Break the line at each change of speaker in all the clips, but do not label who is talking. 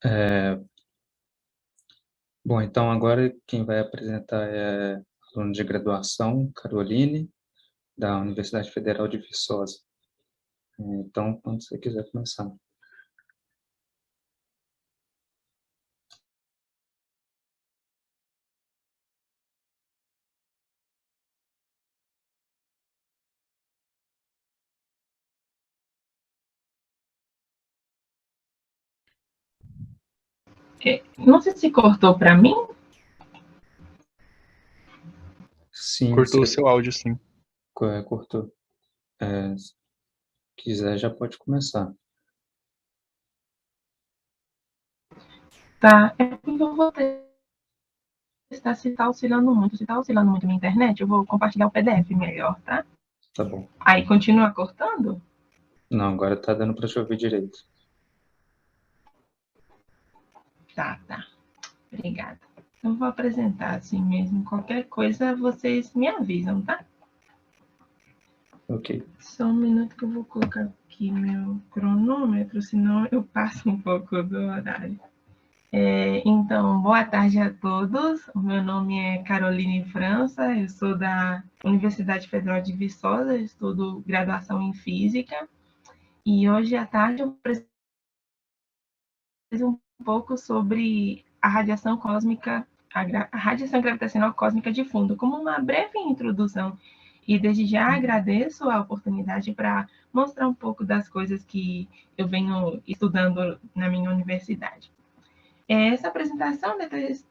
É, bom, então agora quem vai apresentar é a aluna de graduação, Caroline, da Universidade Federal de Viçosa. Então, quando você quiser começar.
Não sei se cortou para mim.
Sim,
Cortou o
você
seu áudio, sim.
cortou. Se quiser, já pode começar.
Tá, é porque eu vou testar se está oscilando muito. Se está oscilando muito na internet, eu vou compartilhar o PDF melhor, tá?
Tá bom.
Aí continua cortando?
Não, agora tá dando para te ouvir direito.
Tá. Obrigada. Eu vou apresentar assim mesmo. Qualquer coisa, vocês me avisam, tá?
Ok.
Só um minuto que eu vou colocar aqui meu cronômetro, senão eu passo um pouco do horário. Então, boa tarde a todos. O meu nome é Caroline França, eu sou da Universidade Federal de Viçosa, estudo graduação em Física. E hoje à tarde eu preciso um pouco sobre a radiação cósmica, a radiação gravitacional cósmica de fundo, como uma breve introdução. E desde já agradeço a oportunidade para mostrar um pouco das coisas que eu venho estudando na minha universidade. Essa apresentação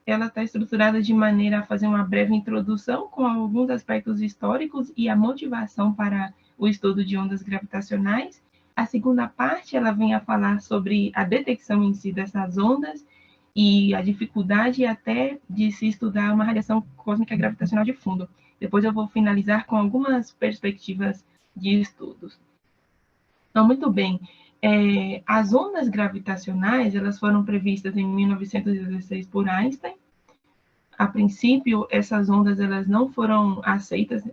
ela está estruturada de maneira a fazer uma breve introdução com alguns aspectos históricos e a motivação para o estudo de ondas gravitacionais. A segunda parte ela vem a falar sobre a detecção em si dessas ondas e a dificuldade até de se estudar uma radiação cósmica gravitacional de fundo. Depois eu vou finalizar com algumas perspectivas de estudos. Então, muito bem. As ondas gravitacionais elas foram previstas em 1916 por Einstein. A princípio, essas ondas elas não foram aceitas,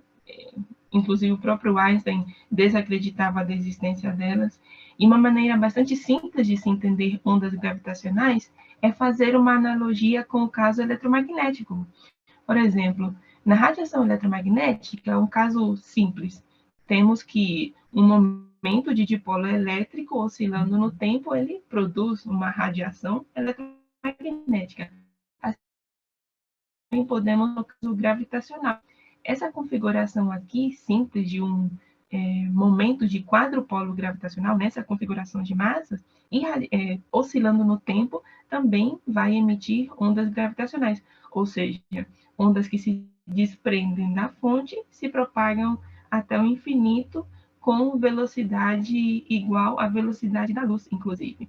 inclusive o próprio Einstein desacreditava da existência delas. E uma maneira bastante simples de se entender ondas gravitacionais é fazer uma analogia com o caso eletromagnético. Por exemplo, na radiação eletromagnética, é um caso simples. Temos que um momento de dipolo elétrico oscilando no tempo, ele produz uma radiação eletromagnética. Assim podemos no caso gravitacional. Essa configuração aqui, simples, de um momento de quadrupolo gravitacional, nessa configuração de massas, e oscilando no tempo, também vai emitir ondas gravitacionais, ou seja, ondas que se desprendem da fonte, se propagam até o infinito, com velocidade igual à velocidade da luz, inclusive.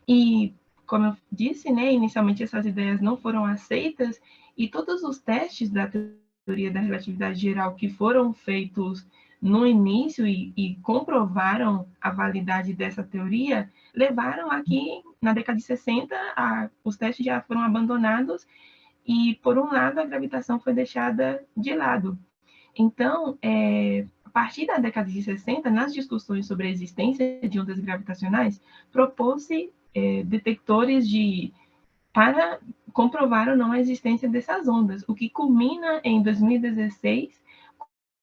E, como eu disse, né, inicialmente essas ideias não foram aceitas, e todos os testes da teoria da relatividade geral que foram feitos no início e comprovaram a validade dessa teoria, levaram a que, na década de 60, os testes já foram abandonados e, por um lado, a gravitação foi deixada de lado. Então, a partir da década de 60, nas discussões sobre a existência de ondas gravitacionais, propôs-se detectores para comprovar ou não a existência dessas ondas, o que culmina em 2016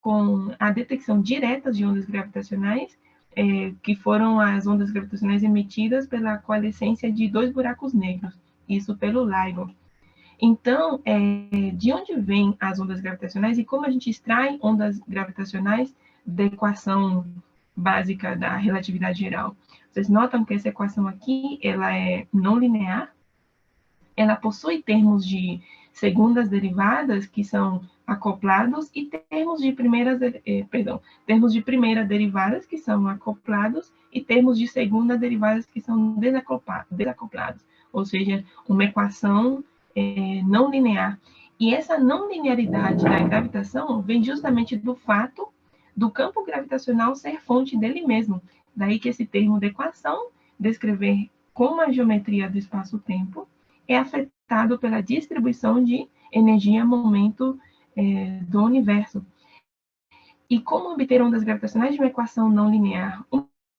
com a detecção direta de ondas gravitacionais, que foram as ondas gravitacionais emitidas pela coalescência de dois buracos negros, isso pelo LIGO. Então, de onde vêm as ondas gravitacionais e como a gente extrai ondas gravitacionais da equação básica da relatividade geral? Vocês notam que essa equação aqui, ela é não linear, ela possui termos de segundas derivadas que são acoplados e termos de termos de primeira derivadas que são acoplados e termos de segunda derivadas que são desacoplados, ou seja, uma equação não linear. E essa não linearidade da gravitação vem justamente do fato do campo gravitacional ser fonte dele mesmo. Daí que esse termo de equação descrever como a geometria do espaço-tempo é afetado pela distribuição de energia-momento do universo. E como obter ondas gravitacionais de uma equação não linear?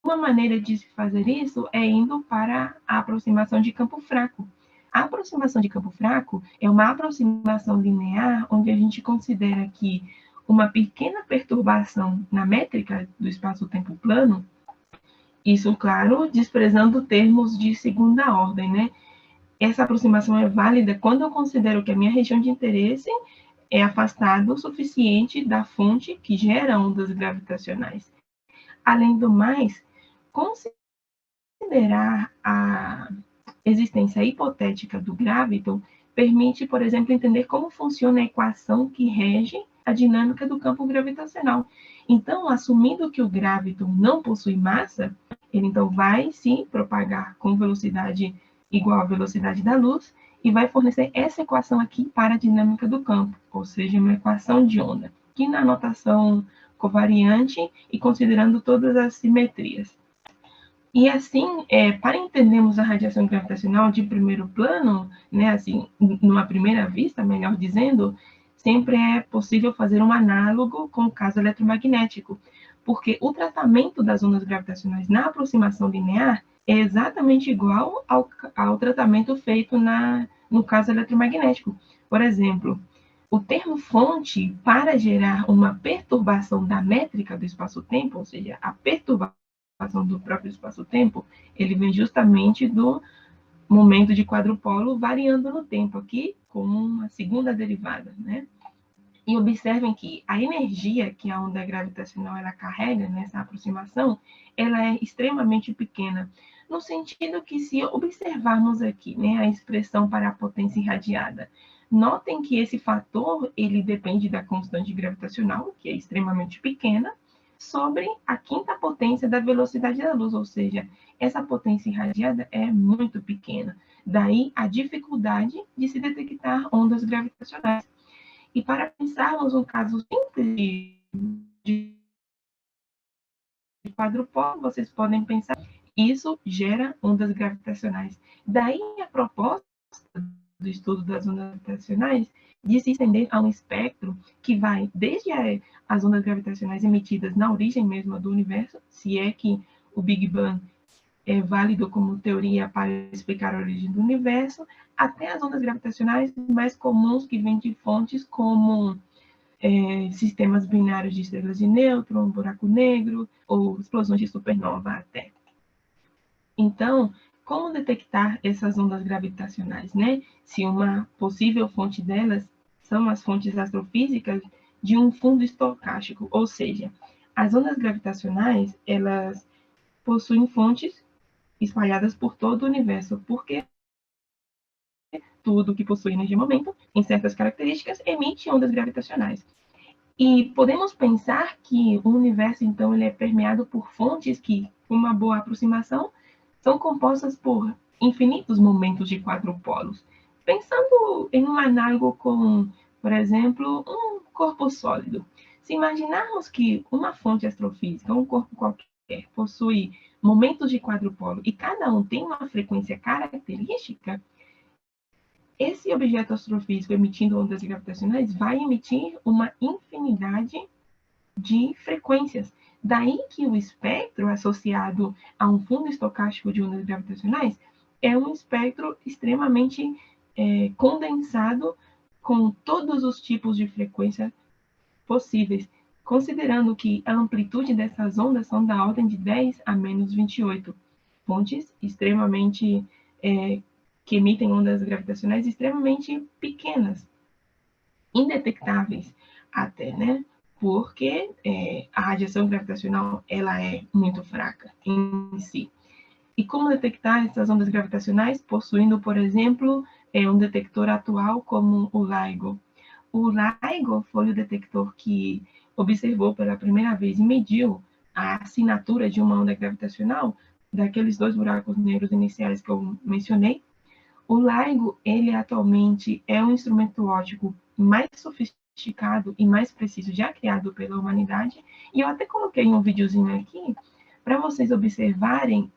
uma maneira de se fazer isso é indo para a aproximação de campo fraco. A aproximação de campo fraco é uma aproximação linear onde a gente considera que uma pequena perturbação na métrica do espaço-tempo plano, isso, claro, desprezando termos de segunda ordem, né? Essa aproximação é válida quando eu considero que a minha região de interesse é afastada o suficiente da fonte que gera ondas gravitacionais. Além do mais, considerar a existência hipotética do graviton permite, por exemplo, entender como funciona a equação que rege a dinâmica do campo gravitacional. Então, assumindo que o graviton não possui massa, ele então vai se propagar com velocidade igual à velocidade da luz e vai fornecer essa equação aqui para a dinâmica do campo, ou seja, uma equação de onda, que na notação covariante e considerando todas as simetrias. E assim, para entendermos a radiação gravitacional de primeiro plano, né, assim, numa primeira vista, melhor dizendo, sempre é possível fazer um análogo com o caso eletromagnético, porque o tratamento das ondas gravitacionais na aproximação linear é exatamente igual ao tratamento feito no caso eletromagnético. Por exemplo, o termo fonte, para gerar uma perturbação da métrica do espaço-tempo, ou seja, a perturbação do próprio espaço-tempo, ele vem justamente do momento de quadrupolo variando no tempo aqui, como uma segunda derivada, né? E observem que a energia que a onda gravitacional ela carrega nessa aproximação, ela é extremamente pequena, no sentido que se observarmos aqui, né, a expressão para a potência irradiada, notem que esse fator, ele depende da constante gravitacional, que é extremamente pequena, sobre a quinta potência da velocidade da luz, ou seja, essa potência irradiada é muito pequena. Daí a dificuldade de se detectar ondas gravitacionais. E para pensarmos um caso simples de quadrupolo, vocês podem pensar, isso gera ondas gravitacionais. Daí a proposta do estudo das ondas gravitacionais de se estender a um espectro que vai desde as ondas gravitacionais emitidas na origem mesma do universo, se é que o Big Bang é válido como teoria para explicar a origem do universo, até as ondas gravitacionais mais comuns que vêm de fontes como sistemas binários de estrelas de nêutron, buraco negro ou explosões de supernova até. Então, como detectar essas ondas gravitacionais, né? Se uma possível fonte delas são as fontes astrofísicas de um fundo estocástico, ou seja, as ondas gravitacionais, elas possuem fontes espalhadas por todo o universo, porque tudo que possui energia e momento, em certas características, emite ondas gravitacionais. E podemos pensar que o universo, então, ele é permeado por fontes que, com uma boa aproximação, são compostas por infinitos momentos de quadrupolos. Pensando em um análogo com, por exemplo, um corpo sólido. Se imaginarmos que uma fonte astrofísica, um corpo qualquer, possui momentos de quadrupolo e cada um tem uma frequência característica, esse objeto astrofísico emitindo ondas gravitacionais vai emitir uma infinidade de frequências. Daí que o espectro associado a um fundo estocástico de ondas gravitacionais é um espectro extremamente condensado com todos os tipos de frequência possíveis, considerando que a amplitude dessas ondas são da ordem de 10 a menos 28. Fontes extremamente que emitem ondas gravitacionais extremamente pequenas, indetectáveis até, né? Porque a radiação gravitacional ela é muito fraca em si. E como detectar essas ondas gravitacionais? Possuindo, por exemplo, um detector atual como o LIGO. O LIGO foi o detector que observou pela primeira vez e mediu a assinatura de uma onda gravitacional daqueles dois buracos negros iniciais que eu mencionei. O LIGO, ele atualmente é um instrumento óptico mais sofisticado e mais preciso já criado pela humanidade. E eu até coloquei um videozinho aqui para vocês observarem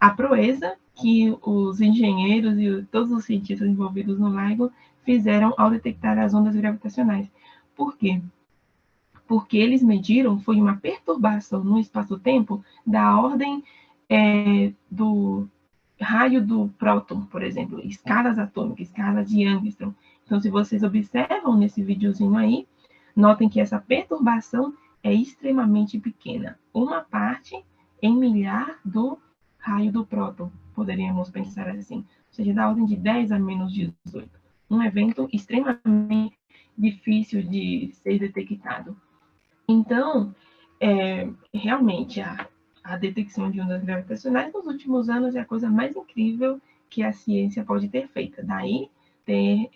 a proeza que os engenheiros e todos os cientistas envolvidos no LIGO fizeram ao detectar as ondas gravitacionais. Por quê? porque eles mediram foi uma perturbação no espaço-tempo da ordem do raio do próton, por exemplo, escalas atômicas, escalas de Angstrom. Então, se vocês observam nesse videozinho aí, notem que essa perturbação é extremamente pequena. Uma parte em milhar do raio do próton, poderíamos pensar assim. Ou seja, da ordem de 10 a menos 18. Um evento extremamente difícil de ser detectado. Então, realmente, a detecção de ondas gravitacionais nos últimos anos é a coisa mais incrível que a ciência pode ter feito. Daí, ter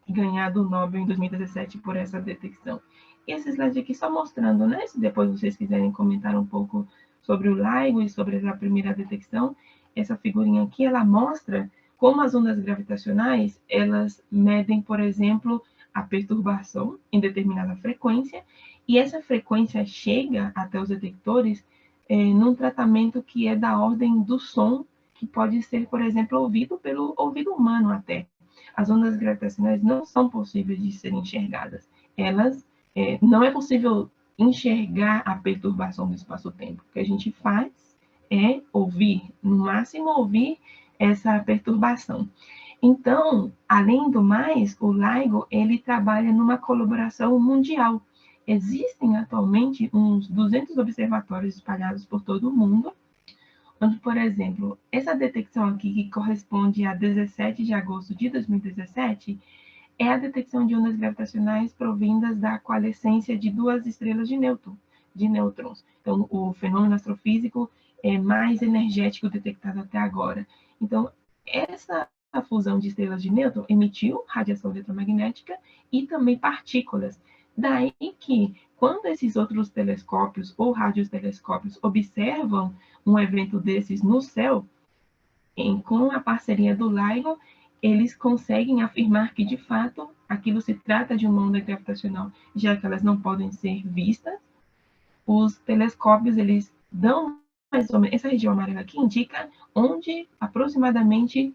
ganhado o Nobel em 2017 por essa detecção. E esse slide aqui só mostrando, né? Se depois vocês quiserem comentar um pouco sobre o LIGO e sobre a primeira detecção, essa figurinha aqui, ela mostra como as ondas gravitacionais, elas medem, por exemplo, a perturbação em determinada frequência, e essa frequência chega até os detectores num tratamento que é da ordem do som, que pode ser, por exemplo, ouvido pelo ouvido humano até. As ondas gravitacionais não são possíveis de serem enxergadas. Elas, não é possível enxergar a perturbação do espaço-tempo. O que a gente faz é ouvir, no máximo ouvir essa perturbação. Então, além do mais, o LIGO ele trabalha numa colaboração mundial. Existem atualmente uns 200 observatórios espalhados por todo o mundo, onde, por exemplo, essa detecção aqui, que corresponde a 17 de agosto de 2017, é a detecção de ondas gravitacionais provindas da coalescência de duas estrelas de nêutrons. Então, o fenômeno astrofísico mais energético detectado até agora. Então, essa fusão de estrelas de nêutron emitiu radiação eletromagnética e também partículas. Daí que, quando esses outros telescópios ou radiotelescópios observam um evento desses no céu, com a parceria do LIGO, eles conseguem afirmar que, de fato, aquilo se trata de uma onda gravitacional, já que elas não podem ser vistas. Os telescópios, eles dão mais ou menos, essa região amarela aqui indica onde, aproximadamente,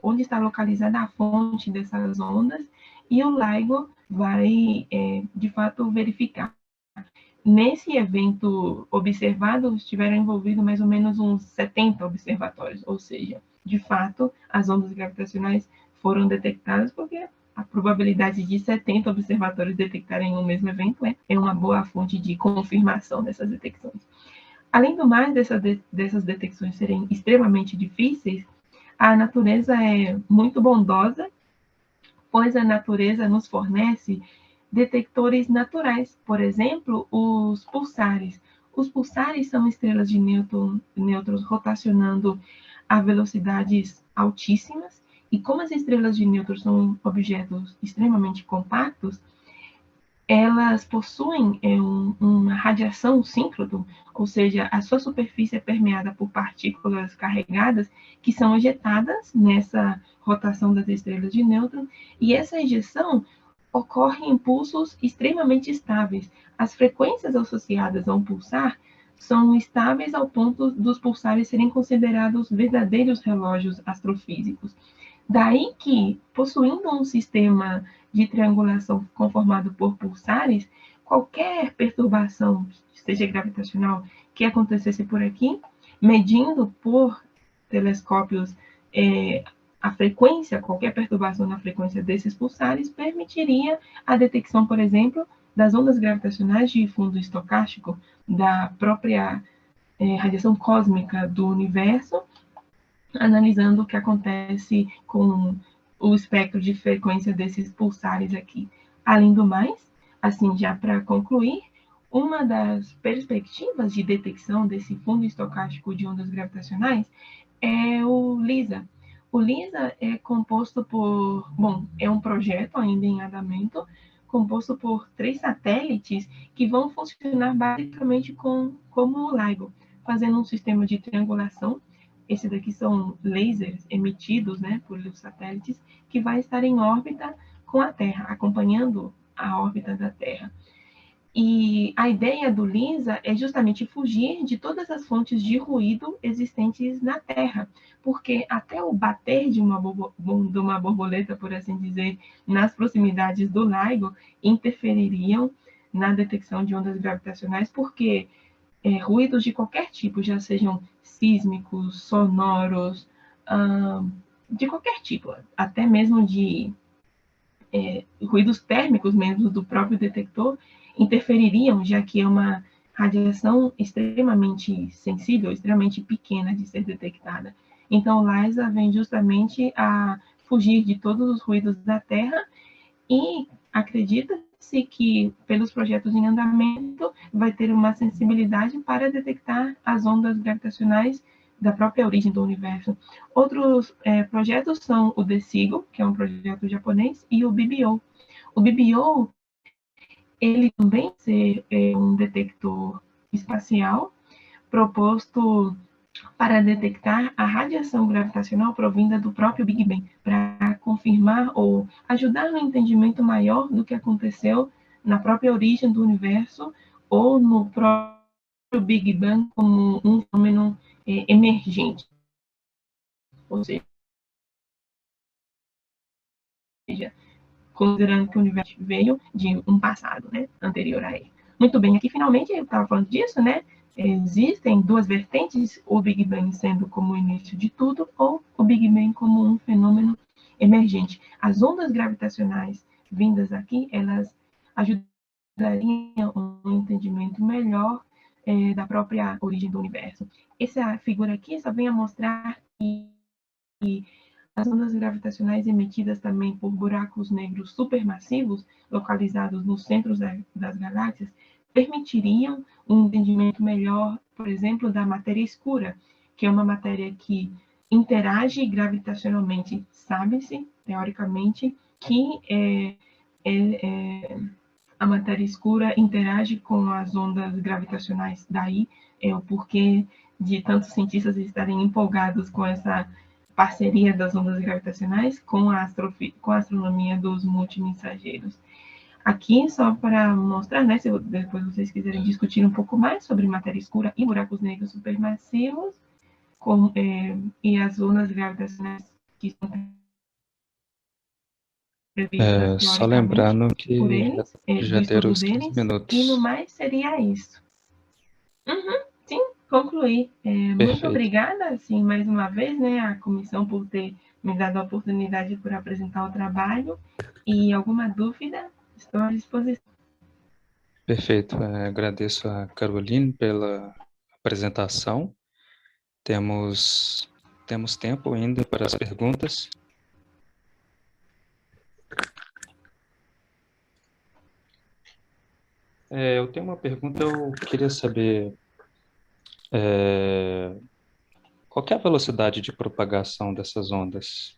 onde está localizada a fonte dessas ondas, e o LIGO vai, de fato, verificar. Nesse evento observado, estiveram envolvidos mais ou menos uns 70 observatórios, ou seja, de fato, as ondas gravitacionais foram detectadas porque a probabilidade de 70 observatórios detectarem o mesmo evento é uma boa fonte de confirmação dessas detecções. Além do mais, dessas detecções serem extremamente difíceis, a natureza é muito bondosa, pois a natureza nos fornece detectores naturais, por exemplo, os pulsares. Os pulsares são estrelas de nêutrons rotacionando a velocidades altíssimas, e como as estrelas de nêutrons são objetos extremamente compactos, elas possuem uma radiação síncroton, ou seja, a sua superfície é permeada por partículas carregadas que são ejetadas nessa rotação das estrelas de nêutron, e essa ejeção ocorre em pulsos extremamente estáveis. As frequências associadas a um pulsar são estáveis ao ponto dos pulsares serem considerados verdadeiros relógios astrofísicos. Daí que, possuindo um sistema de triangulação conformado por pulsares, qualquer perturbação, seja gravitacional, que acontecesse por aqui, medindo por telescópios a frequência, qualquer perturbação na frequência desses pulsares, permitiria a detecção, por exemplo, das ondas gravitacionais de fundo estocástico, da própria radiação cósmica do universo, analisando o que acontece com o espectro de frequência desses pulsares aqui. Além do mais, assim, já para concluir, uma das perspectivas de detecção desse fundo estocástico de ondas gravitacionais é o LISA. O LISA é composto por, é um projeto ainda em andamento, composto por 3 satélites que vão funcionar basicamente como o LIGO, fazendo um sistema de triangulação. Esse daqui são lasers emitidos, né, por satélites, que vai estar em órbita com a Terra, acompanhando a órbita da Terra. E a ideia do LISA é justamente fugir de todas as fontes de ruído existentes na Terra, porque até o bater de uma borboleta, por assim dizer, nas proximidades do LIGO, interfeririam na detecção de ondas gravitacionais, porque ruídos de qualquer tipo, já sejam sísmicos, sonoros, de qualquer tipo, até mesmo de ruídos térmicos mesmo do próprio detector, interfeririam, já que é uma radiação extremamente sensível, extremamente pequena de ser detectada. Então, o LISA vem justamente a fugir de todos os ruídos da Terra e acredita-se que, pelos projetos em andamento, vai ter uma sensibilidade para detectar as ondas gravitacionais da própria origem do universo. Outros projetos são o DECIGO, que é um projeto japonês, e o BBO. O BBO, ele também ser um detector espacial proposto para detectar a radiação gravitacional provinda do próprio Big Bang, para confirmar ou ajudar no entendimento maior do que aconteceu na própria origem do universo ou no próprio Big Bang como um fenômeno emergente. Ou seja, considerando que o universo veio de um passado, né, anterior a ele. Muito bem, aqui finalmente eu estava falando disso, né? Existem duas vertentes, o Big Bang sendo como o início de tudo, ou o Big Bang como um fenômeno emergente. As ondas gravitacionais vindas aqui, elas ajudariam um entendimento melhor da própria origem do universo. Essa figura aqui só vem a mostrar que as ondas gravitacionais emitidas também por buracos negros supermassivos, localizados nos centros das galáxias, permitiriam um entendimento melhor, por exemplo, da matéria escura, que é uma matéria que interage gravitacionalmente. Sabe-se, teoricamente, que a matéria escura interage com as ondas gravitacionais. Daí é o porquê de tantos cientistas estarem empolgados com essa parceria das ondas gravitacionais com a astronomia dos multimensageiros. Aqui, só para mostrar, né, se depois vocês quiserem discutir um pouco mais sobre matéria escura e buracos negros supermassivos, e as ondas gravitacionais que são previstas
Só
teoricamente
lembrando
por
que
eles, do
já deram
estudo
os 15
deles, e no
minutos.
mais seria isso. Sim, concluí. Muito
Perfeito.
obrigada, assim, mais uma vez, né, à comissão por ter me dado a oportunidade por apresentar o trabalho. E alguma dúvida, estou à disposição.
Perfeito. Agradeço a Caroline pela apresentação. Temos, temos tempo ainda para as perguntas. Eu tenho uma pergunta, eu queria saber qual que é a velocidade de propagação dessas ondas?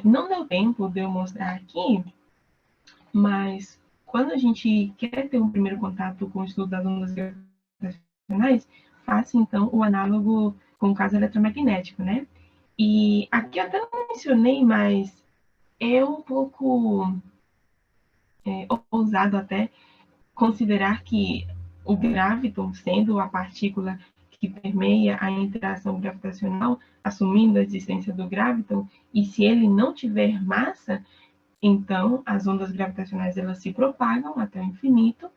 Não deu tempo de eu mostrar aqui, mas quando a gente quer ter um primeiro contato com o estudo das ondas gravitacionais, faça então o análogo com o caso eletromagnético, né? E aqui eu até não mencionei, mas é um pouco ousado até considerar que o graviton, sendo a partícula que permeia a interação gravitacional, assumindo a existência do graviton, e se ele não tiver massa, então as ondas gravitacionais elas se propagam até o infinito,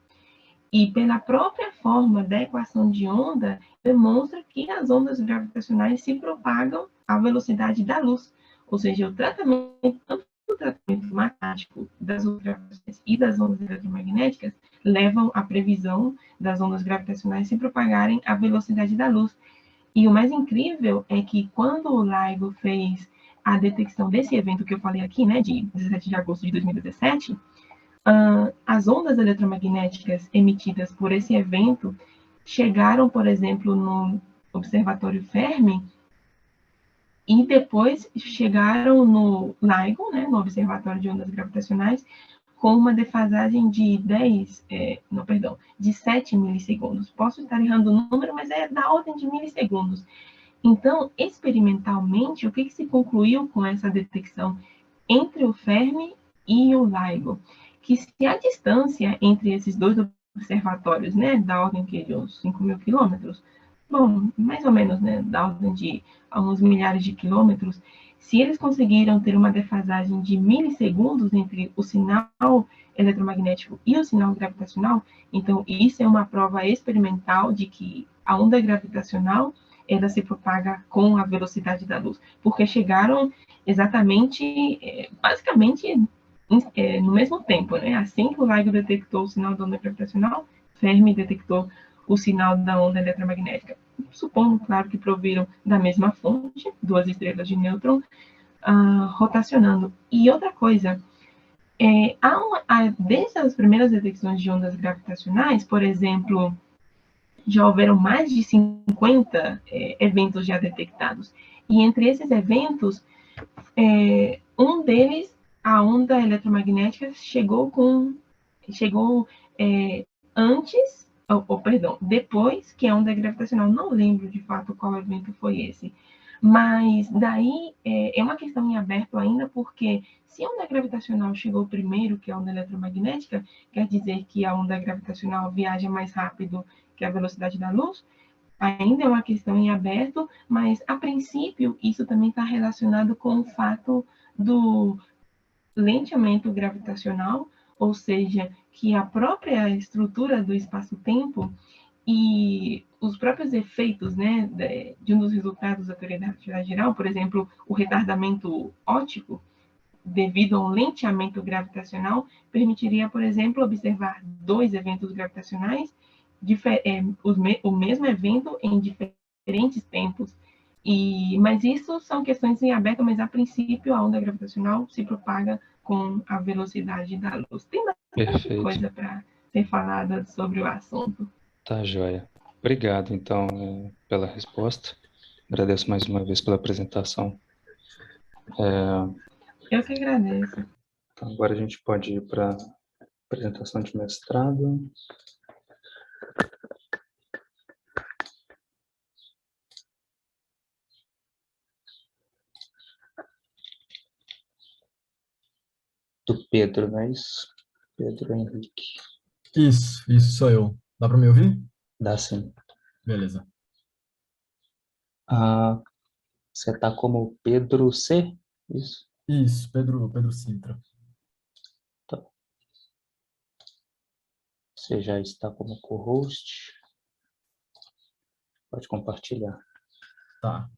e pela própria forma da equação de onda, demonstra que as ondas gravitacionais se propagam à velocidade da luz. Ou seja, o tratamento, tanto o tratamento matemático das ondas gravitacionais e das ondas eletromagnéticas, levam à previsão das ondas gravitacionais se propagarem à velocidade da luz. E o mais incrível é que quando o LIGO fez a detecção desse evento que eu falei aqui, né, de 17 de agosto de 2017, as ondas eletromagnéticas emitidas por esse evento chegaram, por exemplo, no Observatório Fermi e depois chegaram no LIGO, né, no Observatório de Ondas Gravitacionais, com uma defasagem de 7 milissegundos. Posso estar errando o número, mas é da ordem de milissegundos. Então, experimentalmente, o que se concluiu com essa detecção entre o Fermi e o LIGO? Que se a distância entre esses dois observatórios, né, da ordem de uns 5.000 quilômetros, bom, mais ou menos, né, da ordem de alguns milhares de quilômetros, Se eles conseguiram ter uma defasagem de milissegundos entre o sinal eletromagnético e o sinal gravitacional, então isso é uma prova experimental de que a onda gravitacional ela se propaga com a velocidade da luz, porque chegaram exatamente, basicamente, no mesmo tempo, né? Assim que o LIGO detectou o sinal da onda gravitacional, Fermi detectou o sinal da onda eletromagnética. Supondo, claro, que proviram da mesma fonte, duas estrelas de nêutron, rotacionando. E outra coisa, desde as primeiras detecções de ondas gravitacionais, por exemplo, já houveram mais de 50 eventos já detectados. E entre esses eventos, um deles, a onda eletromagnética chegou antes, perdão, depois que a onda gravitacional. Não lembro de fato qual evento foi esse. Mas daí é uma questão em aberto ainda, porque se a onda gravitacional chegou primeiro que a onda eletromagnética, quer dizer que a onda gravitacional viaja mais rápido que a velocidade da luz? Ainda é uma questão em aberto, mas a princípio isso também está relacionado com o fato do lenteamento gravitacional, ou seja, que a própria estrutura do espaço-tempo e os próprios efeitos, né, de um dos resultados da teoria da relatividade geral, por exemplo, o retardamento óptico, devido a um lenteamento gravitacional, permitiria, por exemplo, observar dois eventos gravitacionais, o mesmo evento em diferentes tempos. Mas isso são questões em aberto, mas a princípio a onda gravitacional se propaga com a velocidade da luz. Tem bastante
Perfeito.
coisa para ser falada sobre o assunto.
Tá, joia. Obrigado, então, pela resposta. Agradeço mais uma vez pela apresentação.
Eu que agradeço.
Então, agora a gente pode ir para a apresentação de mestrado. Do Pedro, não é isso? Pedro Henrique.
Isso sou eu. Dá para me ouvir?
Dá sim.
Beleza.
Você está como Pedro C? Isso?
Isso, Pedro Sintra.
Tá. Você já está como co-host. Pode compartilhar.
Tá.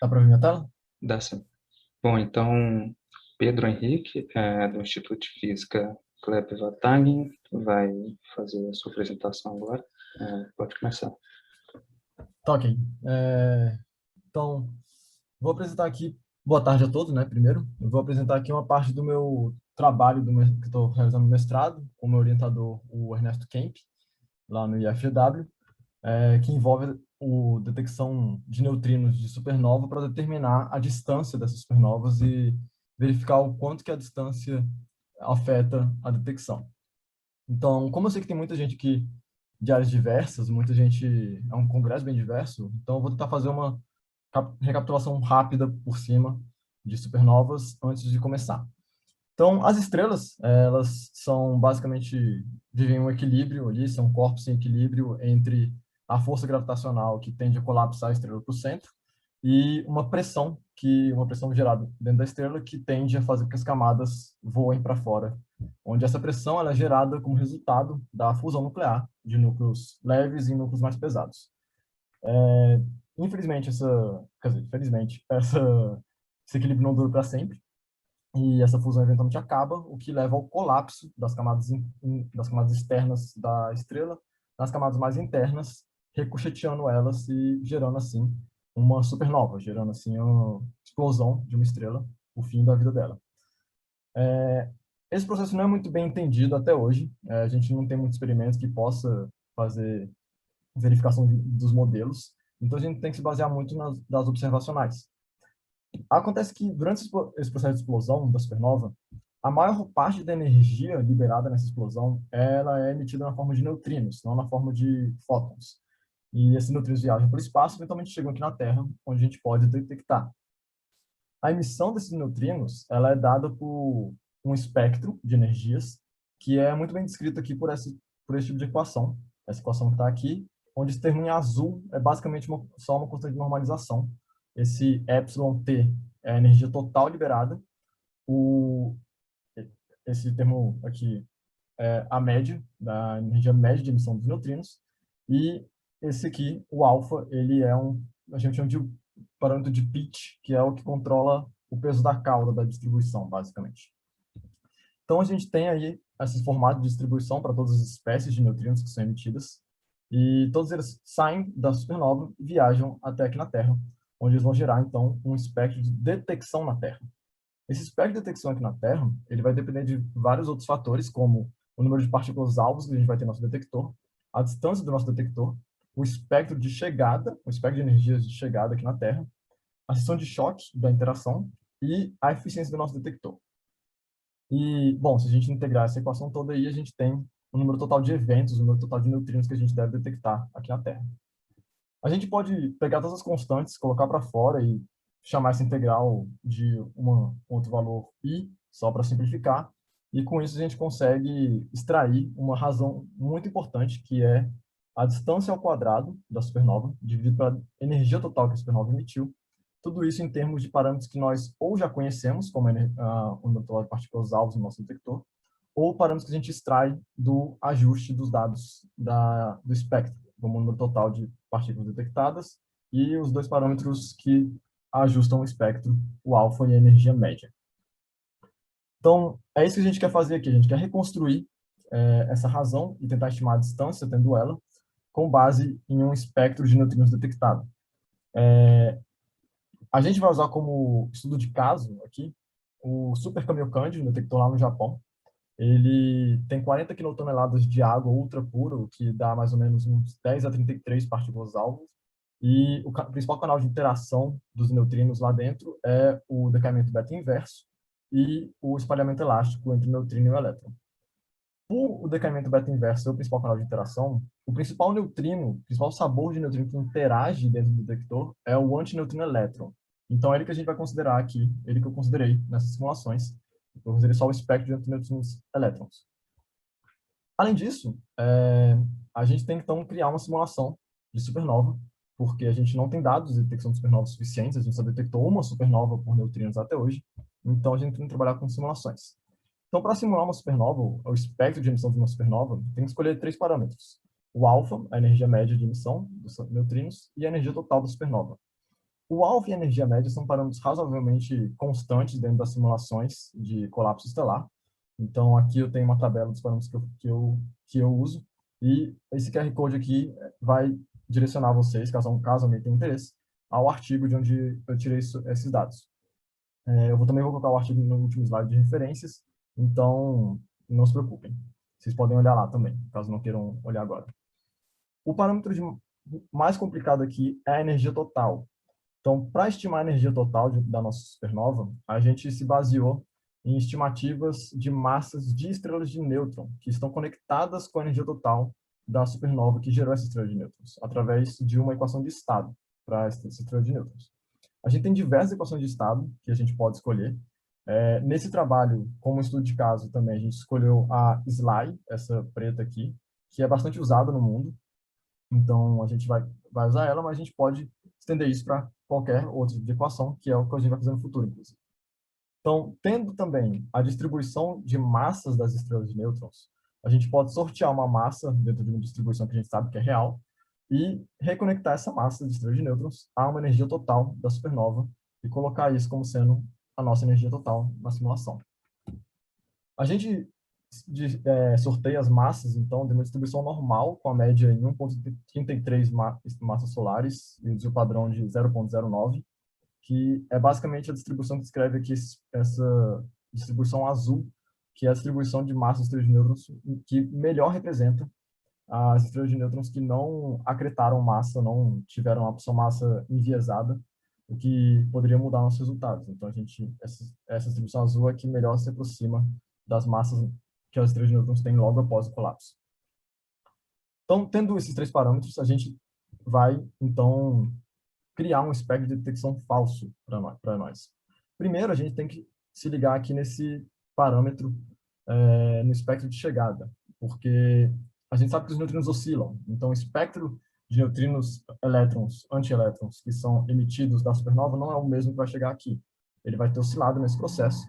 Dá para ver minha tela?
Dá sim. Bom, então, Pedro Henrique, do Instituto de Física Kleber Vatagem, vai fazer a sua apresentação agora. Pode começar.
Tá, ok. Então, vou apresentar aqui. Boa tarde a todos, né? Primeiro, eu vou apresentar aqui uma parte do meu trabalho que estou realizando no mestrado, com o meu orientador, o Ernesto Kemp, lá no IFGW, que envolve a detecção de neutrinos de supernova para determinar a distância dessas supernovas e verificar o quanto que a distância afeta a detecção. Então, como eu sei que tem muita gente aqui de áreas diversas, muita gente, é um congresso bem diverso, então eu vou tentar fazer uma recapitulação rápida por cima de supernovas antes de começar. Então, as estrelas, elas são basicamente, vivem um equilíbrio ali, são corpos em equilíbrio entre a força gravitacional que tende a colapsar a estrela para o centro e uma pressão gerada dentro da estrela que tende a fazer com que as camadas voem para fora, onde essa pressão ela é gerada como resultado da fusão nuclear de núcleos leves e núcleos mais pesados. Infelizmente, felizmente, esse equilíbrio não dura para sempre, e essa fusão eventualmente acaba, o que leva ao colapso das das camadas externas da estrela, nas camadas mais internas, ricocheteando elas e gerando assim uma supernova, gerando assim uma explosão de uma estrela, o fim da vida dela. Esse processo não é muito bem entendido até hoje. A gente não tem muitos experimentos que possa fazer verificação dos modelos, então a gente tem que se basear muito das observacionais. Acontece que durante esse processo de explosão da supernova, a maior parte da energia liberada nessa explosão, ela é emitida na forma de neutrinos, não na forma de fótons. E esses neutrinos viajam pelo espaço e eventualmente chegam aqui na Terra, onde a gente pode detectar. A emissão desses neutrinos, ela é dada por um espectro de energias, que é muito bem descrito aqui por esse tipo de equação. Essa equação que está aqui onde esse termo em azul é basicamente só uma constante de normalização. Esse εT é a energia total liberada. Esse termo aqui é a média, da energia média de emissão dos neutrinos. E esse aqui, o alfa, ele é a gente chama de parâmetro de pitch, que é o que controla o peso da cauda da distribuição, basicamente. Então, a gente tem aí esse formato de distribuição para todas as espécies de neutrinos que são emitidas, e todos eles saem da supernova e viajam até aqui na Terra, onde eles vão gerar, então, um espectro de detecção na Terra. Esse espectro de detecção aqui na Terra, ele vai depender de vários outros fatores, como o número de partículas-alvos que a gente vai ter no nosso detector, a distância do nosso detector, o espectro de chegada, o espectro de energias de chegada aqui na Terra, a seção de choque da interação e a eficiência do nosso detector. E, bom, se a gente integrar essa equação toda aí, a gente tem o número total de eventos, o número total de neutrinos que a gente deve detectar aqui na Terra. A gente pode pegar todas as constantes, colocar para fora e chamar essa integral de outro valor i, só para simplificar, e com isso a gente consegue extrair uma razão muito importante, que é a distância ao quadrado da supernova, dividido pela energia total que a supernova emitiu, tudo isso em termos de parâmetros que nós ou já conhecemos, como o número total de partículas-alvos no nosso detector, ou parâmetros que a gente extrai do ajuste dos dados do espectro, como o número total de partículas detectadas e os dois parâmetros que ajustam o espectro, o alfa e a energia média. Então, é isso que a gente quer fazer aqui. A gente quer reconstruir essa razão e tentar estimar a distância, tendo ela, com base em um espectro de neutrinos detectado. A gente vai usar como estudo de caso aqui o Super Kamiokande, um detector lá no Japão. Ele tem 40 quilotoneladas de água ultra pura, o que dá mais ou menos uns 10 a 33 partículas-alvo. E o principal canal de interação dos neutrinos lá dentro é o decaimento beta inverso e o espalhamento elástico entre o neutrino e o elétron. Por o decaimento beta inverso ser o principal canal de interação, o principal neutrino, o principal sabor de neutrino que interage dentro do detector é o antineutrino elétron. Então, é ele que a gente vai considerar aqui, ele que eu considerei nessas simulações. Eu considerei só o espectro de antineutrinos elétrons. Além disso, a gente tem, então, criar uma simulação de supernova, porque a gente não tem dados de detecção de supernovas suficientes, a gente só detectou uma supernova por neutrinos até hoje, então a gente tem que trabalhar com simulações. Então, para simular uma supernova, o espectro de emissão de uma supernova, tem que escolher 3 parâmetros. O alfa, a energia média de emissão dos neutrinos, e a energia total da supernova. O alfa e a energia média são parâmetros razoavelmente constantes dentro das simulações de colapso estelar. Então, aqui eu tenho uma tabela dos parâmetros que eu uso, e esse QR Code aqui vai direcionar vocês, caso alguém tenha interesse, ao artigo de onde eu tirei esses dados. Eu também vou colocar o artigo no último slide de referências, então não se preocupem. Vocês podem olhar lá também, caso não queiram olhar agora. O parâmetro mais complicado aqui é a energia total. Então, para estimar a energia total da nossa supernova, a gente se baseou em estimativas de massas de estrelas de nêutron, que estão conectadas com a energia total da supernova que gerou essa estrela de nêutrons, através de uma equação de estado para essa estrela de nêutrons. A gente tem diversas equações de estado que a gente pode escolher. Nesse trabalho, como estudo de caso também, a gente escolheu a SLY, essa preta aqui, que é bastante usada no mundo. Então, a gente vai usar ela, mas a gente pode estender isso para qualquer outra equação, que é o que a gente vai fazer no futuro, inclusive. Então, tendo também a distribuição de massas das estrelas de nêutrons, a gente pode sortear uma massa dentro de uma distribuição que a gente sabe que é real e reconectar essa massa de estrelas de nêutrons a uma energia total da supernova e colocar isso como sendo a nossa energia total na simulação. A gente sorteia as massas, então, de uma distribuição normal, com a média em 1,33 massas solares e o padrão de 0,09, que é basicamente a distribuição que descreve aqui essa distribuição azul, que é a distribuição de massas de estrelas de nêutrons que melhor representa as estrelas de nêutrons que não acretaram massa, não tiveram a sua massa enviesada, o que poderia mudar nossos resultados. Então, essa distribuição azul é que melhor se aproxima das massas que as estrelas de nêutrons têm logo após o colapso. Então, tendo esses 3 parâmetros, a gente vai, então, criar um espectro de detecção falso para nós. Primeiro, a gente tem que se ligar aqui nesse parâmetro no espectro de chegada, porque a gente sabe que os neutrinos oscilam. Então, o espectro de neutrinos, elétrons, antielétrons, que são emitidos da supernova, não é o mesmo que vai chegar aqui. Ele vai ter oscilado nesse processo.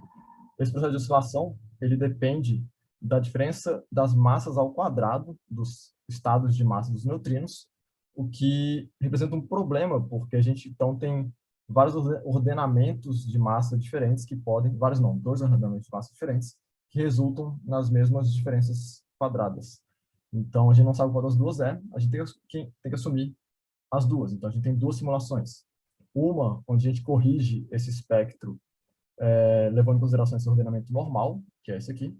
Esse processo de oscilação, ele depende da diferença das massas ao quadrado dos estados de massa dos neutrinos, o que representa um problema, porque a gente, então, tem vários ordenamentos de massa diferentes que podem, vários não, dois ordenamentos de massa diferentes, que resultam nas mesmas diferenças quadradas. Então, a gente não sabe qual das duas é, a gente tem que assumir as duas. Então, a gente tem duas simulações. Uma, onde a gente corrige esse espectro, levando em consideração esse ordenamento normal, que é esse aqui,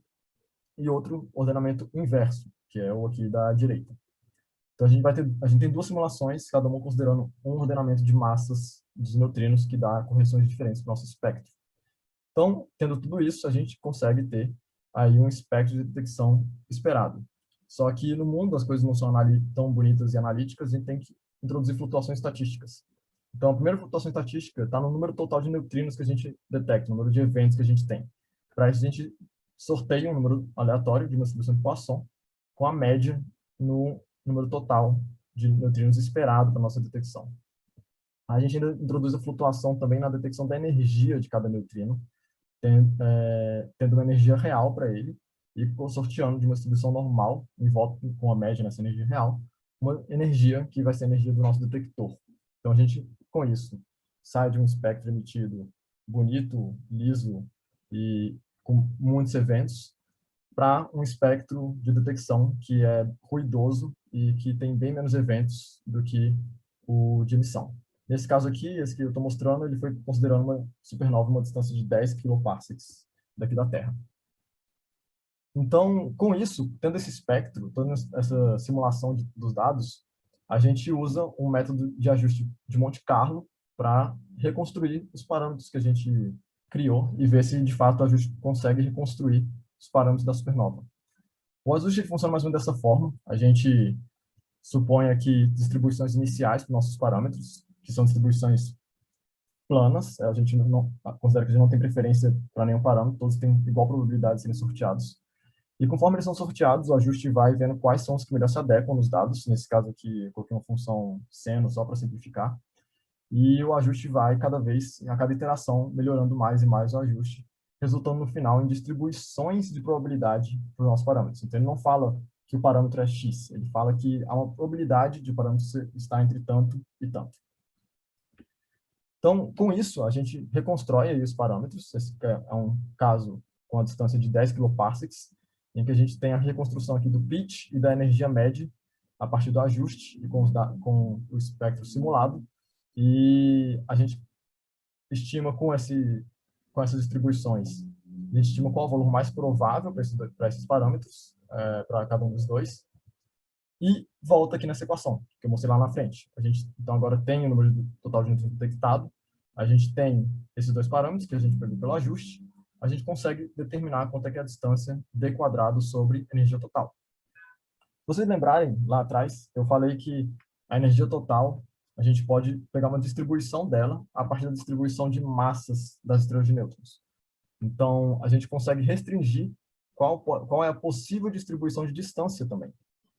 e outro ordenamento inverso, que é o aqui da direita. Então, a gente tem duas simulações, cada uma considerando um ordenamento de massas dos neutrinos, que dá correções diferentes para o nosso espectro. Então, tendo tudo isso, a gente consegue ter aí um espectro de detecção esperado. Só que no mundo as coisas não são tão bonitas e analíticas, a gente tem que introduzir flutuações estatísticas. Então, a primeira flutuação estatística está no número total de neutrinos que a gente detecta, no número de eventos que a gente tem. Para isso, a gente sorteia um número aleatório de uma distribuição de Poisson com a média no número total de neutrinos esperado para a nossa detecção. A gente ainda introduz a flutuação também na detecção da energia de cada neutrino, tendo uma energia real para ele, e sorteando de uma distribuição normal, em volta com a média nessa energia real, uma energia que vai ser a energia do nosso detector. Então, a gente, com isso, sai de um espectro emitido bonito, liso e com muitos eventos, para um espectro de detecção que é ruidoso e que tem bem menos eventos do que o de emissão. Nesse caso aqui, esse que eu estou mostrando, ele foi considerando uma supernova uma distância de 10 kiloparsecs daqui da Terra. Então, com isso, tendo esse espectro, toda essa simulação dos dados, a gente usa um método de ajuste de Monte Carlo para reconstruir os parâmetros que a gente criou e ver se, de fato, o ajuste consegue reconstruir os parâmetros da supernova. O ajuste funciona mais ou menos dessa forma. A gente supõe aqui distribuições iniciais para nossos parâmetros, que são distribuições planas. A gente não considera que a gente não tem preferência para nenhum parâmetro, todos têm igual probabilidade de serem sorteados. E conforme eles são sorteados, o ajuste vai vendo quais são os que melhor se adequam nos dados. Nesse caso aqui, eu coloquei uma função seno só para simplificar. E o ajuste vai cada vez, a cada iteração, melhorando mais e mais o ajuste, resultando no final em distribuições de probabilidade para os nossos parâmetros. Então, ele não fala que o parâmetro é X, ele fala que há uma probabilidade de o parâmetro estar entre tanto e tanto. Então, com isso, a gente reconstrói aí os parâmetros. Esse é um caso com a distância de 10 kiloparsecs, em que a gente tem a reconstrução aqui do pitch e da energia média a partir do ajuste e com o espectro simulado. E a gente estima com essas distribuições, a gente estima qual é o valor mais provável para esses parâmetros, para cada um dos dois, e volta aqui nessa equação, que eu mostrei lá na frente. A gente, então, agora tem o número total de neutrinos detectado, a gente tem esses dois parâmetros que a gente pegou pelo ajuste, a gente consegue determinar quanto é que é a distância d quadrado sobre energia total. Se vocês lembrarem, lá atrás, eu falei que a energia total, a gente pode pegar uma distribuição dela a partir da distribuição de massas das estrelas de nêutrons. Então, a gente consegue restringir qual é a possível distribuição de distância também,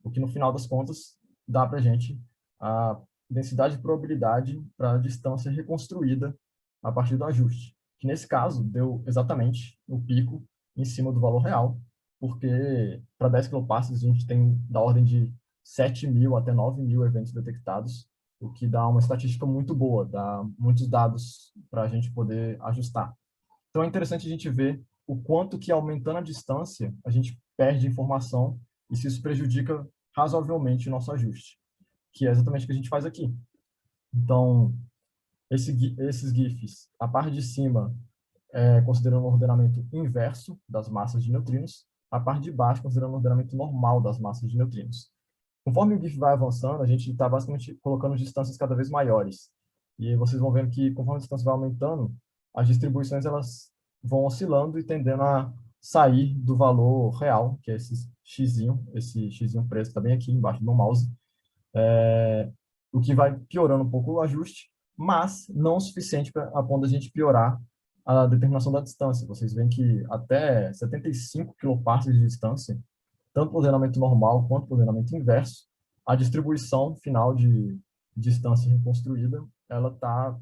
o que, no final das contas, dá para a gente a densidade de probabilidade para a distância reconstruída a partir do ajuste, que, nesse caso, deu exatamente o pico em cima do valor real, porque para 10 kiloparsecs a gente tem da ordem de 7.000 até 9.000 eventos detectados, o que dá uma estatística muito boa, dá muitos dados para a gente poder ajustar. Então é interessante a gente ver o quanto que, aumentando a distância, a gente perde informação e se isso prejudica razoavelmente o nosso ajuste, que é exatamente o que a gente faz aqui. Então, esses GIFs, a parte de cima considerando o ordenamento inverso das massas de neutrinos, a parte de baixo considerando o ordenamento normal das massas de neutrinos. Conforme o GIF vai avançando, a gente está basicamente colocando distâncias cada vez maiores. E vocês vão vendo que, conforme a distância vai aumentando, as distribuições elas vão oscilando e tendendo a sair do valor real, que é esse xzinho preto que está bem aqui embaixo do meu mouse, o que vai piorando um pouco o ajuste, mas não o suficiente a ponto de a gente piorar a determinação da distância. Vocês veem que até 75 kiloparsecs de distância, tanto para o ordenamento normal quanto para o ordenamento inverso, a distribuição final de distância reconstruída, ela está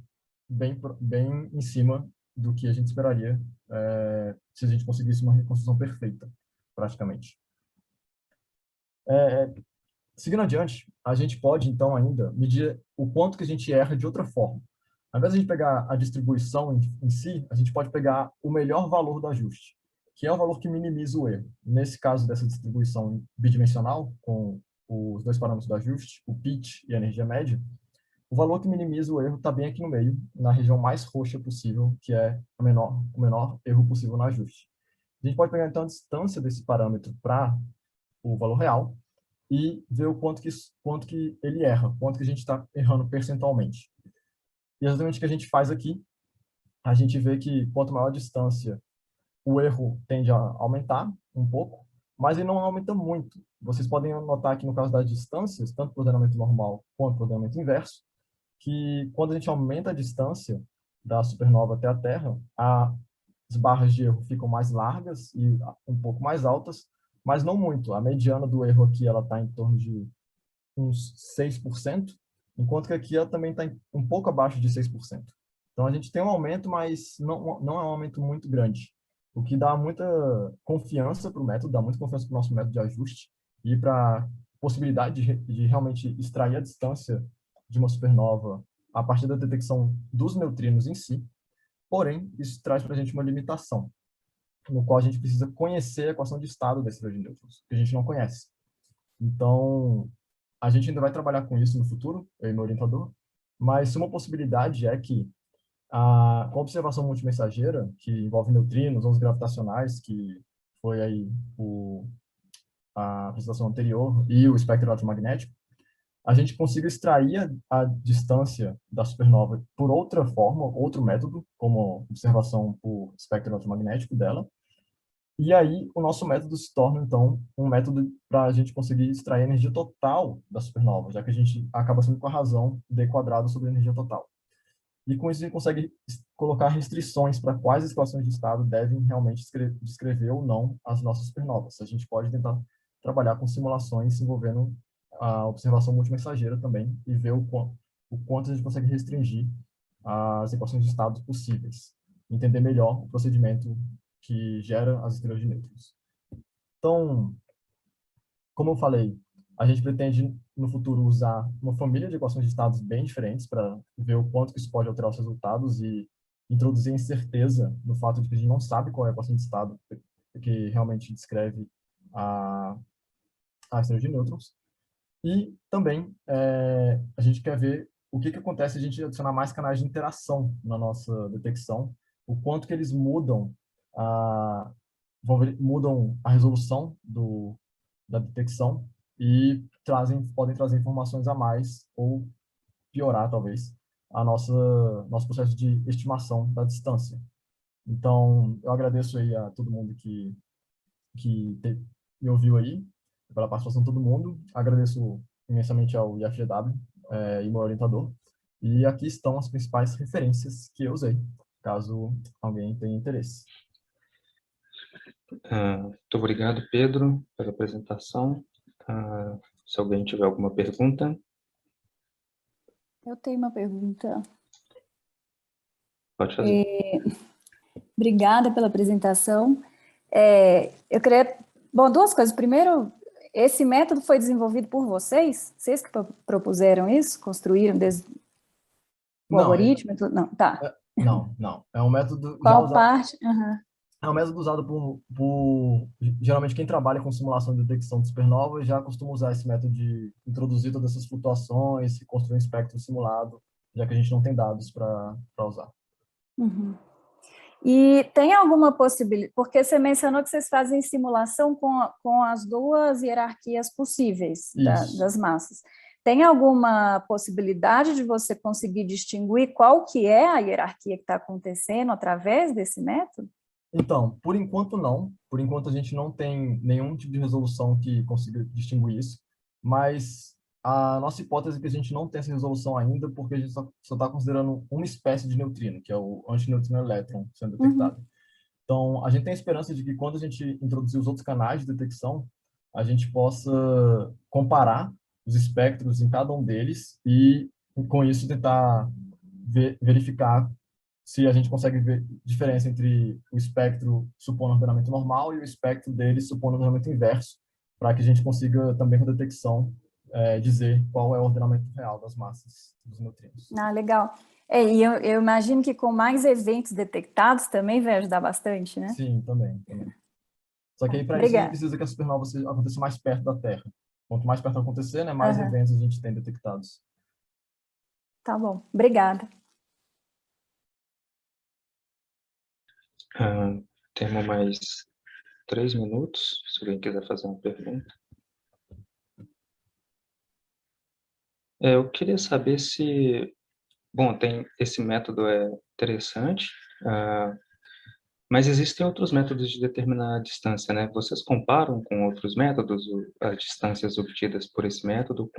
bem em cima do que a gente esperaria se a gente conseguisse uma reconstrução perfeita, praticamente. Seguindo adiante, a gente pode, então, ainda medir o quanto que a gente erra de outra forma. Ao invés de a gente pegar a distribuição em si, a gente pode pegar o melhor valor do ajuste, que é o valor que minimiza o erro. Nesse caso dessa distribuição bidimensional, com os dois parâmetros do ajuste, o pitch e a energia média, o valor que minimiza o erro está bem aqui no meio, na região mais roxa possível, que é o menor erro possível no ajuste. A gente pode pegar, então, a distância desse parâmetro para o valor real e ver o quanto que ele erra, quanto que a gente está errando percentualmente. E exatamente o que a gente faz aqui, a gente vê que quanto maior a distância, o erro tende a aumentar um pouco, mas ele não aumenta muito. Vocês podem notar que no caso das distâncias, tanto para o ordenamento normal quanto para o ordenamento inverso, que quando a gente aumenta a distância da supernova até a Terra, as barras de erro ficam mais largas e um pouco mais altas, mas não muito. A mediana do erro aqui ela está em torno de uns 6%, enquanto que aqui ela também está um pouco abaixo de 6%. Então a gente tem um aumento, mas não é um aumento muito grande, o que dá muita confiança para o método, dá muita confiança para o nosso método de ajuste e para a possibilidade de realmente extrair a distância de uma supernova a partir da detecção dos neutrinos em si. Porém, isso traz para a gente uma limitação, no qual a gente precisa conhecer a equação de estado da estrela de nêutrons, que a gente não conhece. Então, a gente ainda vai trabalhar com isso no futuro, eu e meu orientador, mas uma possibilidade é que a observação multimensageira, que envolve neutrinos, ondas gravitacionais, que foi aí a apresentação anterior, e o espectro eletromagnético, a gente consiga extrair a distância da supernova por outra forma, outro método, como observação por espectro eletromagnético dela, e aí o nosso método se torna, então, um método para a gente conseguir extrair a energia total da supernova, já que a gente acaba sendo com a razão d quadrado sobre a energia total. E com isso a gente consegue colocar restrições para quais equações de estado devem realmente descrever ou não as nossas supernovas. A gente pode tentar trabalhar com simulações envolvendo a observação multimensageira também e ver o quanto a gente consegue restringir as equações de estado possíveis. Entender melhor o procedimento que gera as estrelas de nêutrons. Então, como eu falei, a gente pretende, no futuro, usar uma família de equações de estados bem diferentes para ver o quanto que isso pode alterar os resultados e introduzir incerteza no fato de que a gente não sabe qual é a equação de estado que realmente descreve a estrela de nêutrons. E também a gente quer ver o que acontece se a gente adicionar mais canais de interação na nossa detecção, o quanto que eles mudam a resolução da detecção e podem trazer informações a mais ou piorar, talvez, nosso processo de estimação da distância. Então, eu agradeço aí a todo mundo que me ouviu aí, pela participação de todo mundo. Agradeço imensamente ao IFGW e meu orientador. E aqui estão as principais referências que eu usei, caso alguém tenha interesse.
Muito obrigado, Pedro, pela apresentação. Se alguém tiver alguma pergunta.
Eu tenho uma pergunta.
Pode fazer.
Obrigada pela apresentação. Eu queria... Bom, duas coisas. Primeiro, esse método foi desenvolvido por vocês? Vocês que propuseram isso? Construíram o algoritmo? Não, tá.
Não. É um método...
Qual parte? Uhum.
É um método usado por geralmente quem trabalha com simulação de detecção de supernovas já costuma usar esse método de introduzir todas essas flutuações e construir um espectro simulado, já que a gente não tem dados para usar.
Uhum. E tem alguma possibilidade, porque você mencionou que vocês fazem simulação com as duas hierarquias possíveis das massas. Tem alguma possibilidade de você conseguir distinguir qual que é a hierarquia que está acontecendo através desse método?
Então, por enquanto não. Por enquanto a gente não tem nenhum tipo de resolução que consiga distinguir isso, mas a nossa hipótese é que a gente não tem essa resolução ainda porque a gente só está considerando uma espécie de neutrino, que é o antineutrino elétron sendo detectado. Uhum. Então, a gente tem a esperança de que quando a gente introduzir os outros canais de detecção, a gente possa comparar os espectros em cada um deles e, com isso, tentar verificar se a gente consegue ver diferença entre o espectro supondo ordenamento normal e o espectro dele supondo ordenamento inverso, para que a gente consiga também com a detecção dizer qual é o ordenamento real das massas dos neutrinos.
Ah, legal. E eu imagino que com mais eventos detectados também vai ajudar bastante, né?
Sim, também. Só que aí, para isso, a gente precisa que a supernova aconteça mais perto da Terra. Quanto mais perto acontecer, né, mais eventos a gente tem detectados.
Tá bom, obrigada.
Temos mais 3 minutos, se alguém quiser fazer uma pergunta. Eu queria saber se... Bom, esse método é interessante, mas existem outros métodos de determinar a distância, né? Vocês comparam com outros métodos as distâncias obtidas por esse método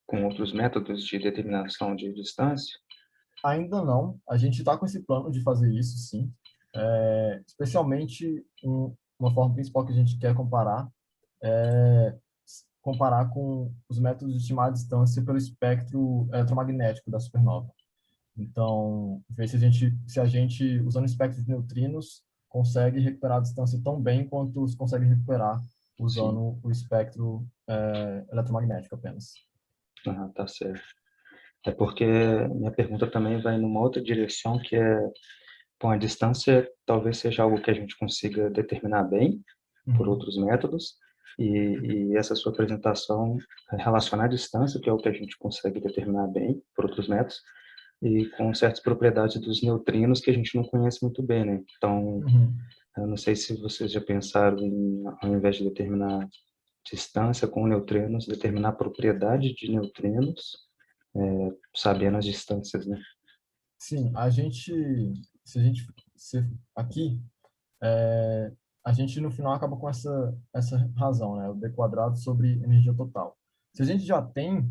com outros métodos de determinação de distância?
Ainda não. A gente está com esse plano de fazer isso, sim. Especialmente, uma forma principal que a gente quer comparar é comparar com os métodos de estimar a distância pelo espectro eletromagnético da supernova. Então, ver se a gente, usando o espectro de neutrinos, consegue recuperar a distância tão bem quanto se consegue recuperar usando o espectro eletromagnético apenas.
Tá certo. É porque minha pergunta também vai numa outra direção, que bom, a distância talvez seja algo que a gente consiga determinar bem por outros métodos, e essa sua apresentação relaciona a distância, que é o que a gente consegue determinar bem por outros métodos, e com certas propriedades dos neutrinos que a gente não conhece muito bem, né? Então, eu não sei se vocês já pensaram em, ao invés de determinar distância com neutrinos, determinar a propriedade de neutrinos, sabendo as distâncias, né?
Sim, aqui, a gente no final acaba com essa razão, né? O d quadrado sobre energia total. Se a gente já tem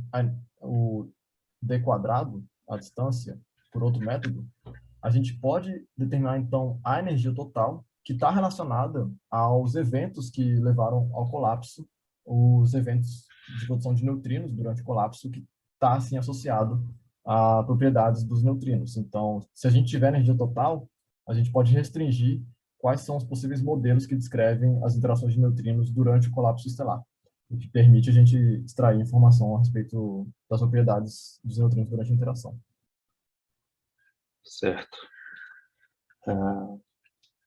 o d quadrado, a distância, por outro método, a gente pode determinar, então, a energia total, que está relacionada aos eventos que levaram ao colapso, os eventos de produção de neutrinos durante o colapso, que está, assim, associado a propriedades dos neutrinos. Então, se a gente tiver energia total, a gente pode restringir quais são os possíveis modelos que descrevem as interações de neutrinos durante o colapso estelar, o que permite a gente extrair informação a respeito das propriedades dos neutrinos durante a interação.
Certo.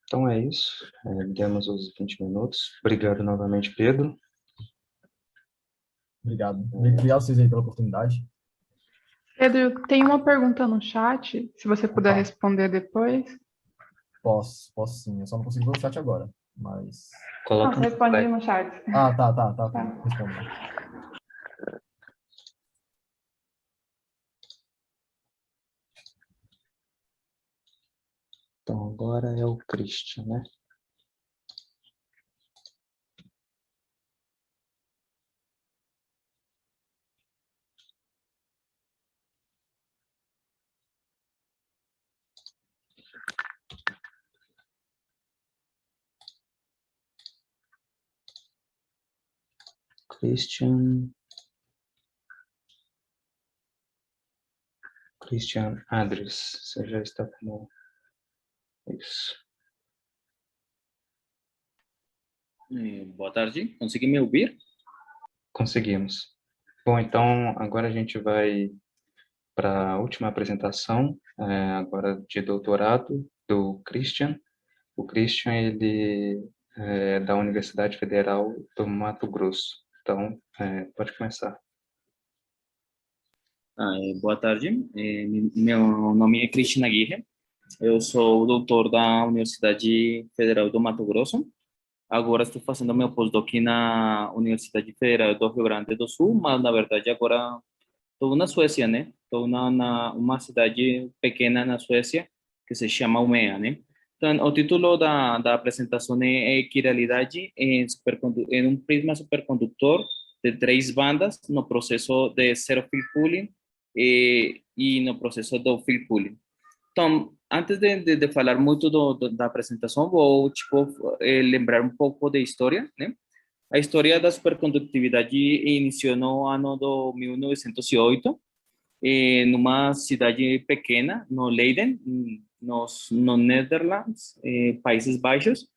Então é isso. Demos os 20 minutos. Obrigado novamente, Pedro.
Obrigado. Obrigado a vocês aí pela oportunidade.
Pedro, tem uma pergunta no chat, se você puder responder depois.
Posso sim. Eu só não consigo ver o chat agora, mas...
Não, você responde no chat.
Tá. Respondo.
Então agora é o Christian, né? Christian Adres, você já está como... Isso.
Boa tarde, consegui me ouvir?
Conseguimos. Bom, então agora a gente vai para a última apresentação, agora de doutorado, do Christian. O Christian, ele é da Universidade Federal do Mato Grosso. Então, pode começar.
Boa tarde, meu nome é Christian Aguirre, eu sou doutor da Universidade Federal do Mato Grosso. Agora estou fazendo meu pós-doc na Universidade Federal do Rio Grande do Sul, mas na verdade agora estou na Suécia, né? Estou na uma cidade pequena na Suécia que se chama Umeå, né? Então, o título da apresentação é Quiralidade em um prisma supercondutor de 3 bandas no processo de zero field pooling e no processo do field pooling. Então, antes de falar muito da apresentação, vou lembrar um pouco da história, né? A história da supercondutividade iniciou no ano de 1908, numa cidade pequena, no Leiden, no Netherlands, Países Baixos,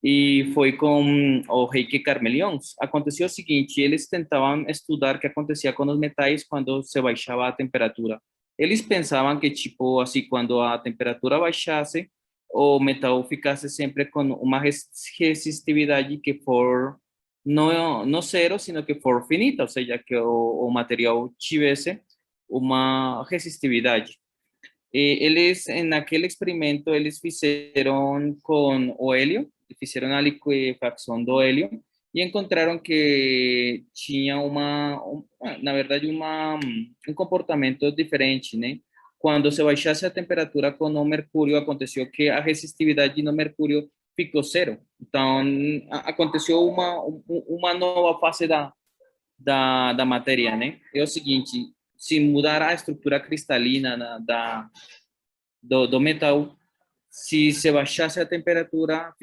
e foi com o Heike Karmelions. Aconteceu o seguinte, eles tentavam estudar o que acontecia com os metais quando se baixava a temperatura. Eles pensavam que, tipo, assim, quando a temperatura baixasse, o metal ficasse sempre com uma resistividade que for não zero, sino que for finita, ou seja, que o material tivesse uma resistividade. Eles, naquele experimento, eles fizeram com o hélio, fizeram a liquefação do hélio e encontraram que tinha na verdade, um comportamento diferente, né? Quando se baixasse a temperatura com o mercúrio, aconteceu que a resistividade no mercúrio ficou zero. Então, aconteceu uma nova fase da matéria, né? É o seguinte, se mudar a estrutura cristalina do metal, se se baixasse a temperatura,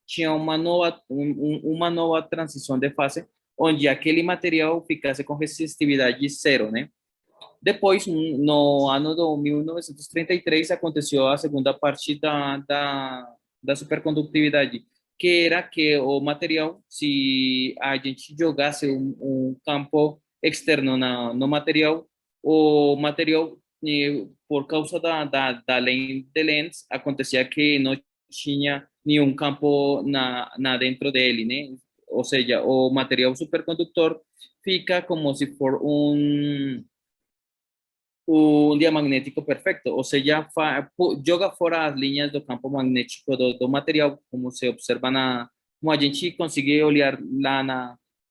tinha uma nova transição de fase, onde aquele material ficasse com resistividade zero, né? Depois, no ano de 1933, aconteceu a segunda parte da supercondutividade, que era que o material, se a gente jogasse um campo externo no material, o material, por causa da lei de Lenz, acontecia que não tinha nenhum campo dentro dele, né? Ou seja, o material supercondutor fica como se for un diamagnético perfecto, ou seja, joga fora as linhas do campo magnético do material, como se observa como a gente consegue olhar lá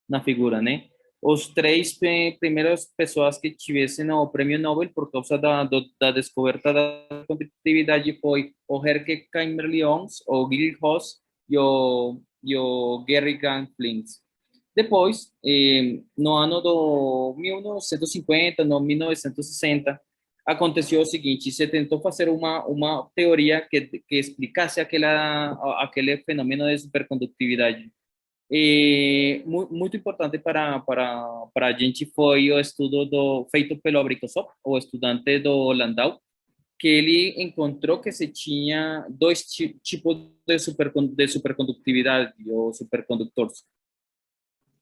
na figura, né? Os três primeiras pessoas que tivessem o prêmio Nobel por causa da descoberta da condutividade foi o Heike Kamerlingh, o Gil Haas e o Gary Grant Flint. Depois, no ano de 1950, no 1960, aconteceu o seguinte, se tentou fazer uma teoria que explicasse aquele fenômeno de supercondutividade. Muito importante para a gente foi o estudo feito pelo Abrikosov, o estudante do Landau, que ele encontrou que se tinha dois tipos de supercondutividade, ou supercondutores.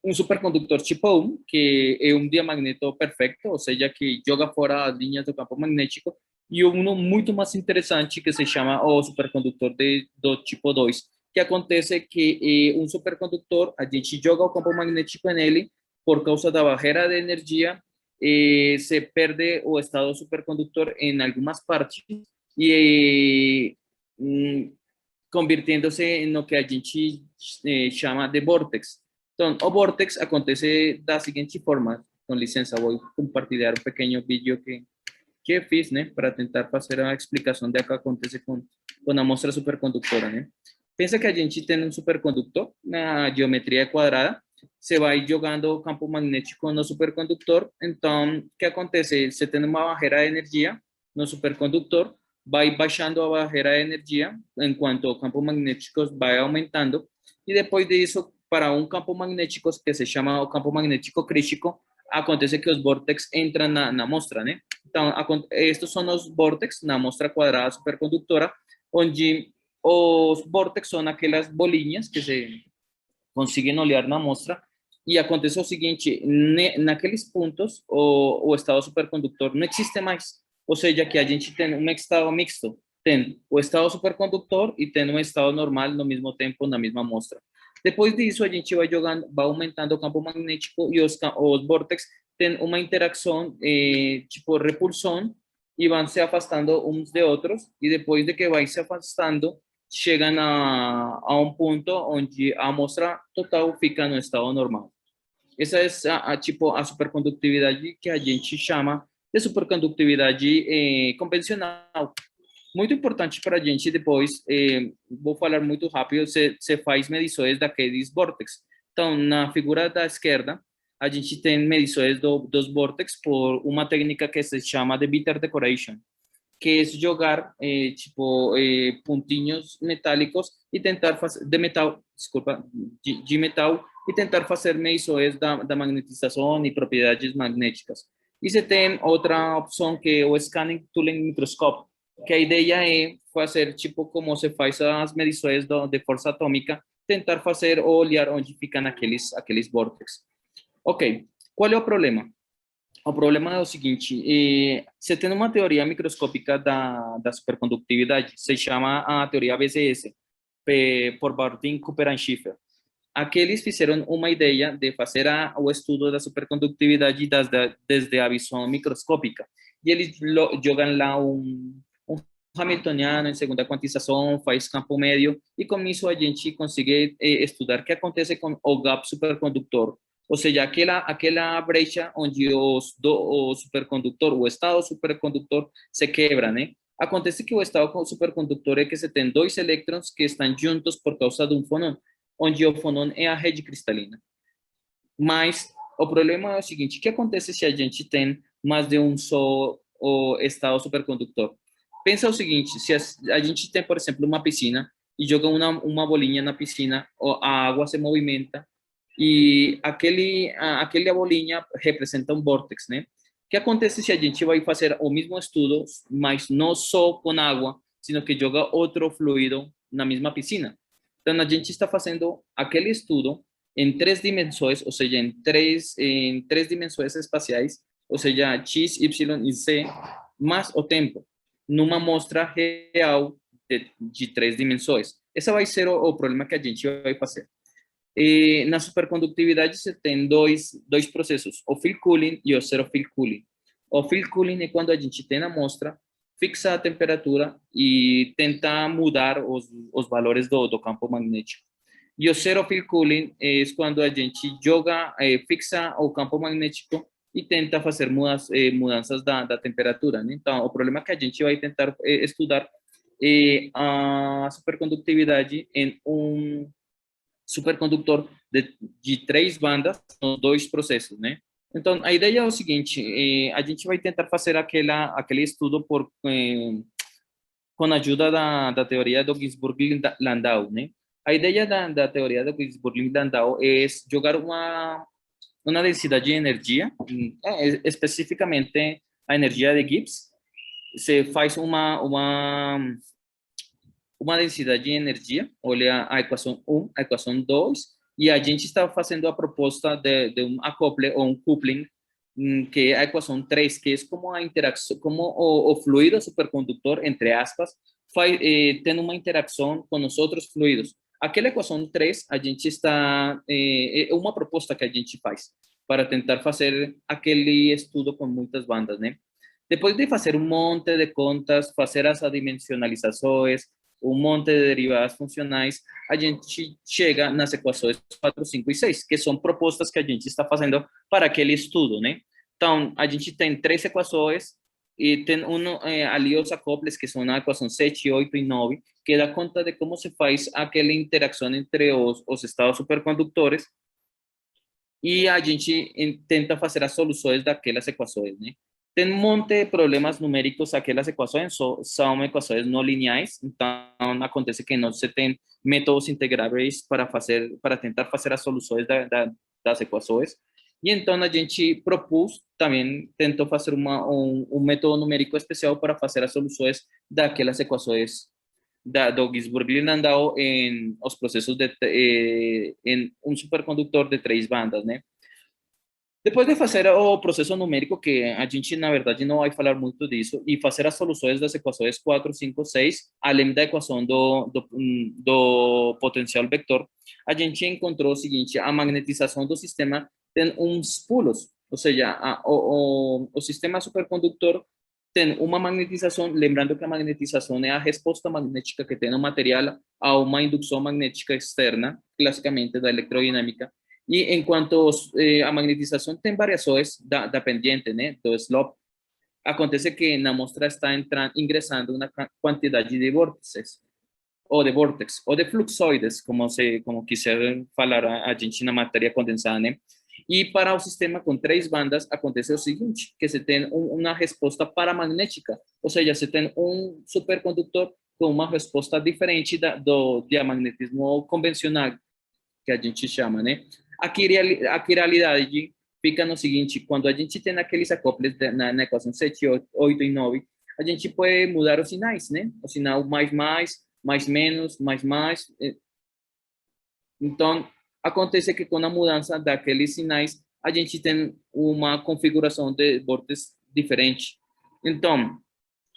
Um supercondutor tipo 1, que é um diamagneto perfeito, ou seja, que joga fora as linhas do campo magnético, e um muito mais interessante que se chama o supercondutor do tipo 2, que acontece que um supercondutor, a gente joga o campo magnético nele, por causa da barreira de energia, se perde o estado supercondutor em algumas partes, e convirtiendo-se no que a gente chama de vórtex. Então, o vórtex acontece da seguinte forma, com licença, vou compartilhar um pequeno vídeo que fiz, né, para tentar fazer a explicação do que acontece com a amostra supercondutora, né. Pensa que a gente tem um supercondutor na geometria quadrada, se vai jogando o campo magnético no supercondutor, então, o que acontece? Você tem uma barreira de energia no supercondutor, vai baixando a barreira de energia, enquanto o campo magnético vai aumentando, e depois disso, para um campo magnético que se chama o campo magnético crítico, acontece que os vórtices entram na amostra, né? Então, estes são os vórtices na amostra quadrada supercondutora, onde os vórtices são aquelas bolinhas que se conseguem olhar na amostra, e acontece o seguinte, naqueles pontos, o estado supercondutor não existe mais, ou seja, que a gente tem um estado mixto, tem o estado supercondutor e tem um estado normal no mesmo tempo, na mesma amostra. Depois disso, a gente vai aumentando o campo magnético e os vórtices têm uma interação, tipo repulsão, e vão se afastando uns de outros, e depois de que vai se afastando, chegam a um ponto onde a amostra total fica no estado normal. Essa é tipo, a supercondutividade que a gente chama de supercondutividade convencional. Muito importante para a gente depois, vou falar muito rápido, você faz medições daqueles vórtices. Então, na figura da esquerda, a gente tem medições dos vórtices por uma técnica que se chama de bitter decoration, que é jogar pontinhos metálicos e tentar fazer, de metal e tentar fazer medições da magnetização e propriedades magnéticas. E você tem outra opção que é o scanning Tulane microscópio, que a ideia é fazer tipo como se faz as medições de força atômica, tentar fazer ou olhar onde ficam aqueles vórtices. Ok, qual é o problema? O problema é o seguinte, você tem uma teoria microscópica da supercondutividade, se chama a teoria BCS, por Bardeen, Cooper e Schiffer. Aqui eles fizeram uma ideia de fazer o estudo da supercondutividade desde a visão microscópica. E eles jogam lá um Hamiltoniano em segunda quantização, faz campo médio, e com isso a gente consegue estudar o que acontece com o gap supercondutor. Ou seja, aquela brecha onde o supercondutor, o estado supercondutor se quebra, né? Acontece que o estado supercondutor é que você tem dois elétrons que estão juntos por causa de um fónon, onde o fónon é a rede cristalina. Mas o problema é o seguinte, o que acontece se a gente tem mais de um só estado supercondutor? Pensa o seguinte, se a gente tem, por exemplo, uma piscina e joga uma bolinha na piscina, a água se movimenta, e aquela bolinha representa um vórtice, né? O que acontece se a gente vai fazer o mesmo estudo, mas não só com água, sino que joga outro fluido na mesma piscina? Então, a gente está fazendo aquele estudo em 3 dimensões, ou seja, em três dimensões espaciais, ou seja, x, y e z, mais o tempo, numa amostra real de 3 dimensões. Esse vai ser o problema que a gente vai fazer. Na supercondutividade você tem dois processos, o field cooling e o zero field cooling. O field cooling é quando a gente tem a amostra, fixa a temperatura e tenta mudar os valores do campo magnético. E o zero field cooling é quando a gente joga, fixa o campo magnético e tenta fazer mudanças da temperatura, né? Então, o problema que a gente vai tentar estudar é a supercondutividade em um supercondutor de 3 bandas, são 2 processos, né? Então, a ideia é o seguinte, a gente vai tentar fazer aquele estudo com a ajuda da teoria do Ginzburg-Landau, né? A ideia da teoria do Ginzburg-Landau é jogar uma densidade de energia, especificamente a energia de Gibbs. Se faz uma densidade de energia, olha a equação 1, a equação 2, e a gente está fazendo a proposta de um acople ou um coupling, que é a equação 3, que é como a interação, como o fluido supercondutor, entre aspas, tem uma interação com os outros fluidos. Aquela equação 3, a gente está, é uma proposta que a gente faz para tentar fazer aquele estudo com muitas bandas, né? Depois de fazer um monte de contas, fazer as adimensionalizações, um monte de derivadas funcionais, a gente chega nas equações 4, 5 e 6, que são propostas que a gente está fazendo para aquele estudo, né? Então, a gente tem 3 equações e tem ali os acoples, que são a equação 7, 8 e 9, que dá conta de como se faz aquela interação entre os estados supercondutores, e a gente tenta fazer as soluções daquelas equações, né? Tem um monte de problemas numéricos, aquelas equações são equações não lineares, então acontece que não se tem métodos integráveis para tentar fazer as soluções das equações. E então a gente propôs, também tentou fazer um método numérico especial para fazer as soluções daquelas equações do Ginzburg-Landau em os processos em um supercondutor de 3 bandas, né? Depois de fazer o processo numérico, que a gente, na verdade, não vai falar muito disso, e fazer as soluções das equações 4, 5, 6, além da equação do potencial vector, a gente encontrou o seguinte: a magnetização do sistema tem uns pulos, ou seja, o sistema supercondutor tem uma magnetização, lembrando que a magnetização é a resposta magnética que tem o material a uma indução magnética externa, classicamente da eletrodinâmica. E enquanto a magnetização tem variações da pendiente, né, do slope, acontece que na amostra está ingressando uma quantidade de vórtices, ou de fluxoides, como quiser falar a gente na matéria condensada, né? E para o sistema com 3 bandas, acontece o seguinte, que você tem uma resposta paramagnética, ou seja, você tem um supercondutor com uma resposta diferente do diamagnetismo convencional, que a gente chama, né? Aqui a realidade fica no seguinte: quando a gente tem aqueles acoples na equação 7, 8 e 9, a gente pode mudar os sinais, né? O sinal mais menos, mais. Então, acontece que com a mudança daqueles sinais, a gente tem uma configuração de vórtices diferente. Então,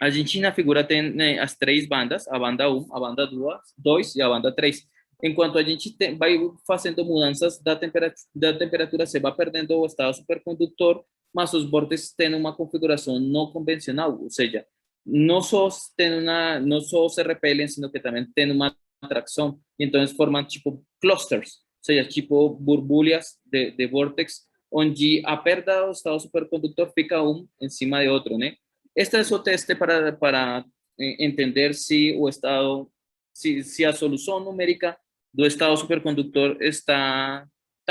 a gente na figura tem, né, as 3 bandas, a banda 1, a banda 2 e a banda 3. Enquanto a gente vai fazendo mudanças da temperatura, se vai perdendo o estado supercondutor, mas os vórtices têm uma configuração não convencional, ou seja, não só se repelem, sino que também têm uma atração. Então, formam tipo clusters, ou seja, tipo borbulhas de vórtex, onde a perda do estado supercondutor fica um em cima de outro, né? Este é o teste para entender se o estado, se a solução numérica do estado supercondutor está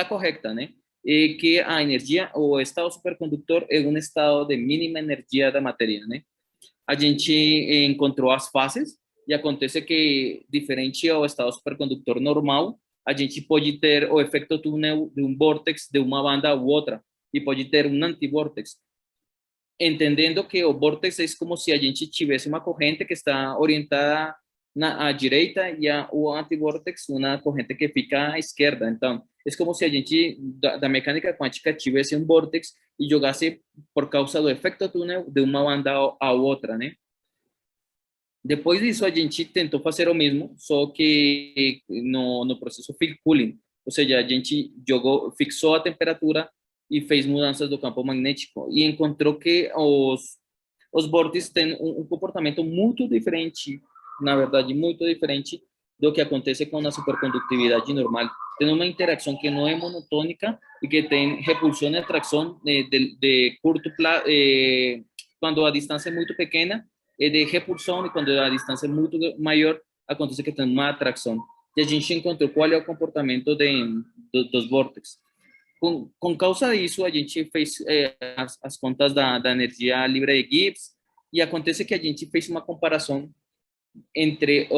correta, né? E que a energia, o estado supercondutor é um estado de mínima energia da matéria, né? A gente encontrou as fases e acontece que, diferente ao estado supercondutor normal, a gente pode ter o efeito túnel de um vórtex de uma banda ou outra e pode ter um antivórtex, entendendo que o vórtex é como se a gente tivesse uma corrente que está orientada à direita e o antivórtex uma corrente que fica à esquerda. Então, é como se a gente, da mecânica quântica, tivesse um vórtex e jogasse por causa do efeito túnel de uma banda a outra, né? Depois disso, a gente tentou fazer o mesmo, só que no processo field cooling, ou seja, a gente fixou a temperatura e fez mudanças do campo magnético e encontrou que os vórtices têm um comportamento muito diferente, na verdade, muito diferente do que acontece com a supercondutividade normal. Tem uma interação que não é monotônica e que tem repulsão e atração de curto plazo, quando a distância é muito pequena, é de repulsão, e quando a distância é muito maior, acontece que tem uma atração. E a gente encontrou qual é o comportamento dos vórtices. Com causa disso, a gente fez as contas da energia livre de Gibbs, e acontece que a gente fez uma comparação entre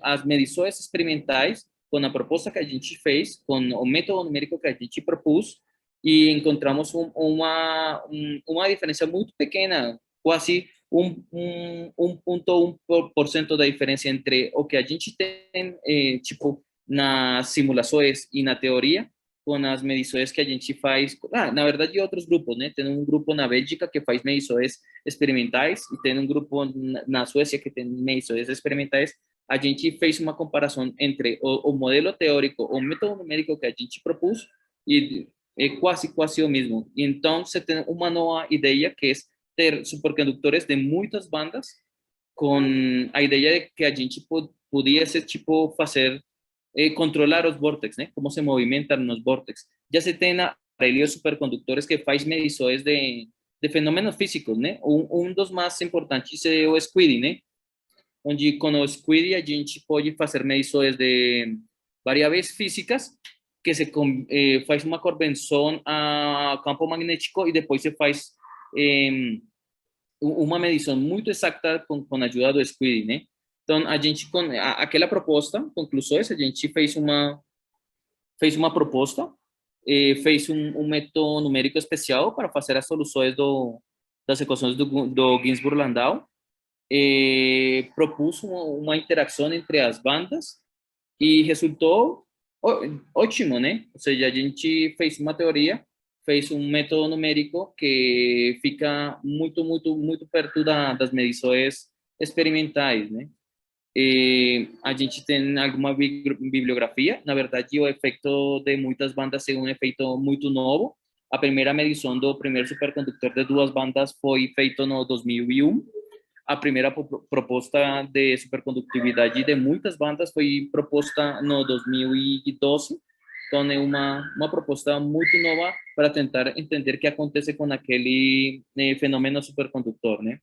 as medições experimentais com a proposta que a gente fez, com o método numérico que a gente propôs, e encontramos uma diferença muito pequena, quase 1,1% da diferença entre o que a gente tem, tipo, nas simulações e na teoria, com as medições que a gente faz. Na verdade, outros grupos, né? Tem um grupo na Bélgica que faz medições experimentais e tem um grupo na Suécia que tem medições experimentais. A gente fez uma comparação entre o modelo teórico, o método numérico que a gente propôs, e é quase o mesmo. Então, você tem uma nova ideia, que é ter supercondutores de muitas bandas, com a ideia de que a gente podia ser, tipo, fazer controlar os vórtices, né? Como se movimentam os vórtices. Já se tem aparelhos supercondutores que faz medições de fenômenos físicos, né? Dos mais importantes é o SQUID, né? Onde com o SQUID a gente pode fazer medições de variáveis físicas que se faz uma conversão a campo magnético e depois se faz uma medição muito exata com a ajuda do SQUID, né? Então, a gente, com aquela proposta, conclusões, a gente fez uma proposta, fez um método numérico especial para fazer as soluções das equações do Ginzburg-Landau, propôs uma interação entre as bandas e resultou ótimo, né? Ou seja, a gente fez uma teoria, fez um método numérico que fica muito perto das medições experimentais, né? A gente tem alguma bibliografia. Na verdade, o efeito de muitas bandas é um efeito muito novo. A primeira medição do primeiro supercondutor de 2 bandas foi feita no 2001. A primeira proposta de supercondutividade de muitas bandas foi proposta no 2012. Então, é uma proposta muito nova para tentar entender o que acontece com aquele fenômeno supercondutor, né?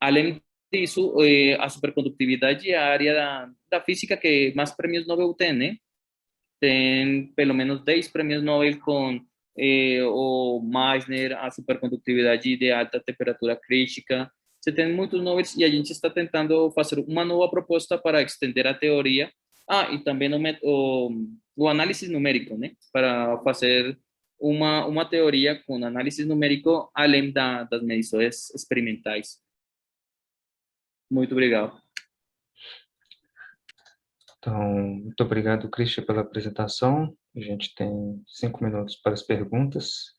Além disso, a supercondutividade é a área da física que mais prêmios Nobel tem, né? Tem pelo menos 10 prêmios Nobel com o Meissner, a supercondutividade de alta temperatura crítica. Você tem muitos Nobel e a gente está tentando fazer uma nova proposta para estender a teoria. E também o análise numérico, né? Para fazer uma teoria com análise numérico além das medições experimentais. Muito obrigado.
Então, muito obrigado, Christian, pela apresentação. A gente tem 5 minutos para as perguntas.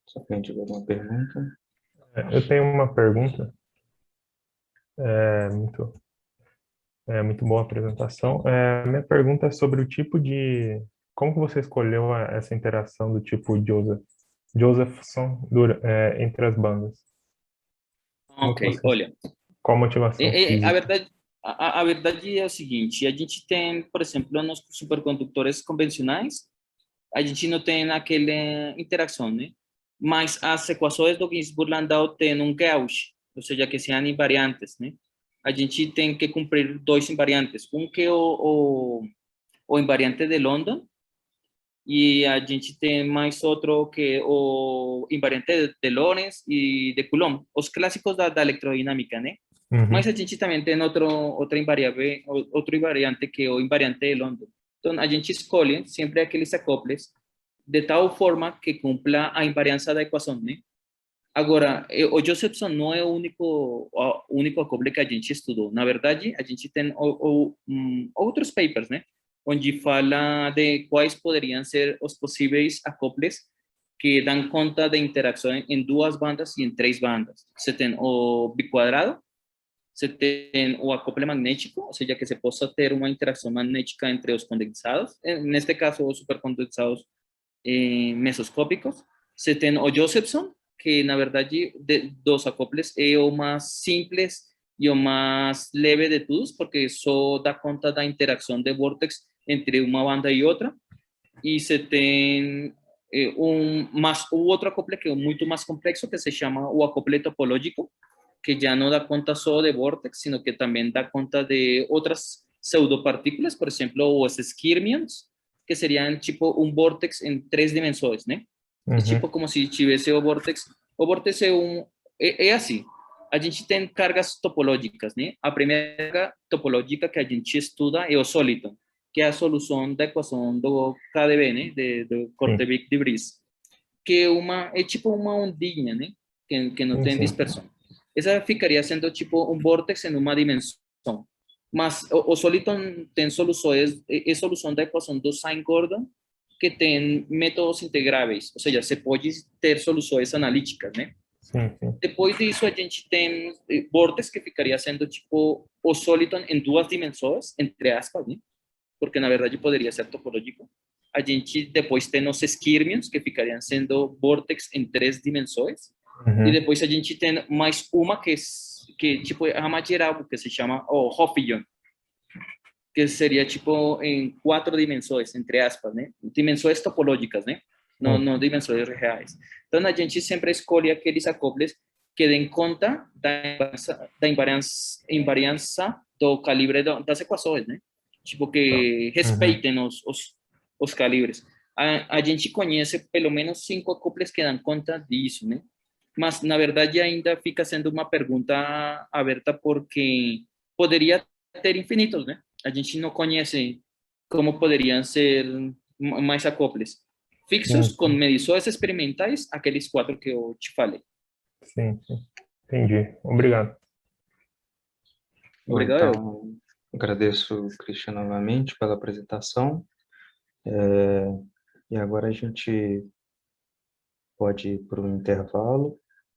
Se alguém tiver alguma pergunta.
Eu tenho uma pergunta. É muito, muito boa a apresentação. Minha pergunta é sobre o tipo de... Como que você escolheu essa interação do tipo Josephson entre as bandas? Como que
Ok, olha,
qual a motivação física?
a verdade é o seguinte, a gente tem, por exemplo, nos supercondutores convencionais, a gente não tem aquela interação, né? Mas as equações do Ginzburg-Landau têm um gauge, ou seja, que são invariantes, né? A gente tem que cumprir dois invariantes, que é o invariante de London, e a gente tem mais outro que é o invariante de Lorentz e de Coulomb, os clássicos da eletrodinâmica, né? Mas a gente também tem outro invariante que é o invariante de London. Então, a gente escolhe sempre aqueles acoples de tal forma que cumpla a invariância da equação, né? Agora, o Josephson não é o único acople que a gente estudou. Na verdade, a gente tem outros papers, né? Onde fala de quais poderiam ser os possíveis acoples que dão conta da interação em duas bandas e em três bandas. Você tem o biquadrado, você tem o acople magnético, ou seja, que se possa ter uma interação magnética entre os condensados, neste caso, os supercondensados mesoscópicos. Você tem o Josephson, que na verdade dos acoples é o mais simples e o mais leve de todos, porque só dá conta da interação de vórtex entre uma banda e outra. E você tem o outro acople que é muito mais complexo, que se chama o acople topológico, que já não dá conta só de vórtex, sino que também dá conta de outras pseudopartículas, por exemplo, os skirmions, que seriam tipo um vórtex em três dimensões, né? É tipo como se tivesse o vórtex. O vórtex é assim. A gente tem cargas topológicas, né? A primeira carga topológica que a gente estuda é o soliton, que é a solução da equação do KdV, né? Do Korteweg-de-Vries, que é tipo uma ondinha, né? Que não tem dispersão. Essa ficaria sendo tipo um vórtex em uma dimensão. Mas o soliton tem soluções, é solução da equação do Sine-Gordon, que tem métodos integráveis, ou seja, você pode ter soluções analíticas, né?
Sim.
Depois disso, a gente tem vórtices que ficaria sendo tipo o soliton em duas dimensões, entre aspas, né? Porque na verdade poderia ser topológico. A gente depois tem os skirmions, que ficariam sendo vórtices em três dimensões. E depois a gente tem mais uma que tipo é a mais geral, que se chama o Hoffmann, que seria tipo em quatro dimensões, entre aspas, né? Dimensões topológicas, né? Não dimensões reais. Então, a gente sempre escolhe aqueles acoples que deem conta da invariância do calibre das equações, né? Tipo, que respeitem os calibres. A gente conhece pelo menos 5 acoples que dão conta disso, né? Mas, na verdade, ainda fica sendo uma pergunta aberta, porque poderia ter infinitos, né? A gente não conhece como poderiam ser mais acoples fixos com medições experimentais, aqueles 4 que eu te falei.
Sim. Entendi. Obrigado.
Obrigado.
Então, agradeço o Christian novamente pela apresentação. E agora a gente pode ir para o intervalo.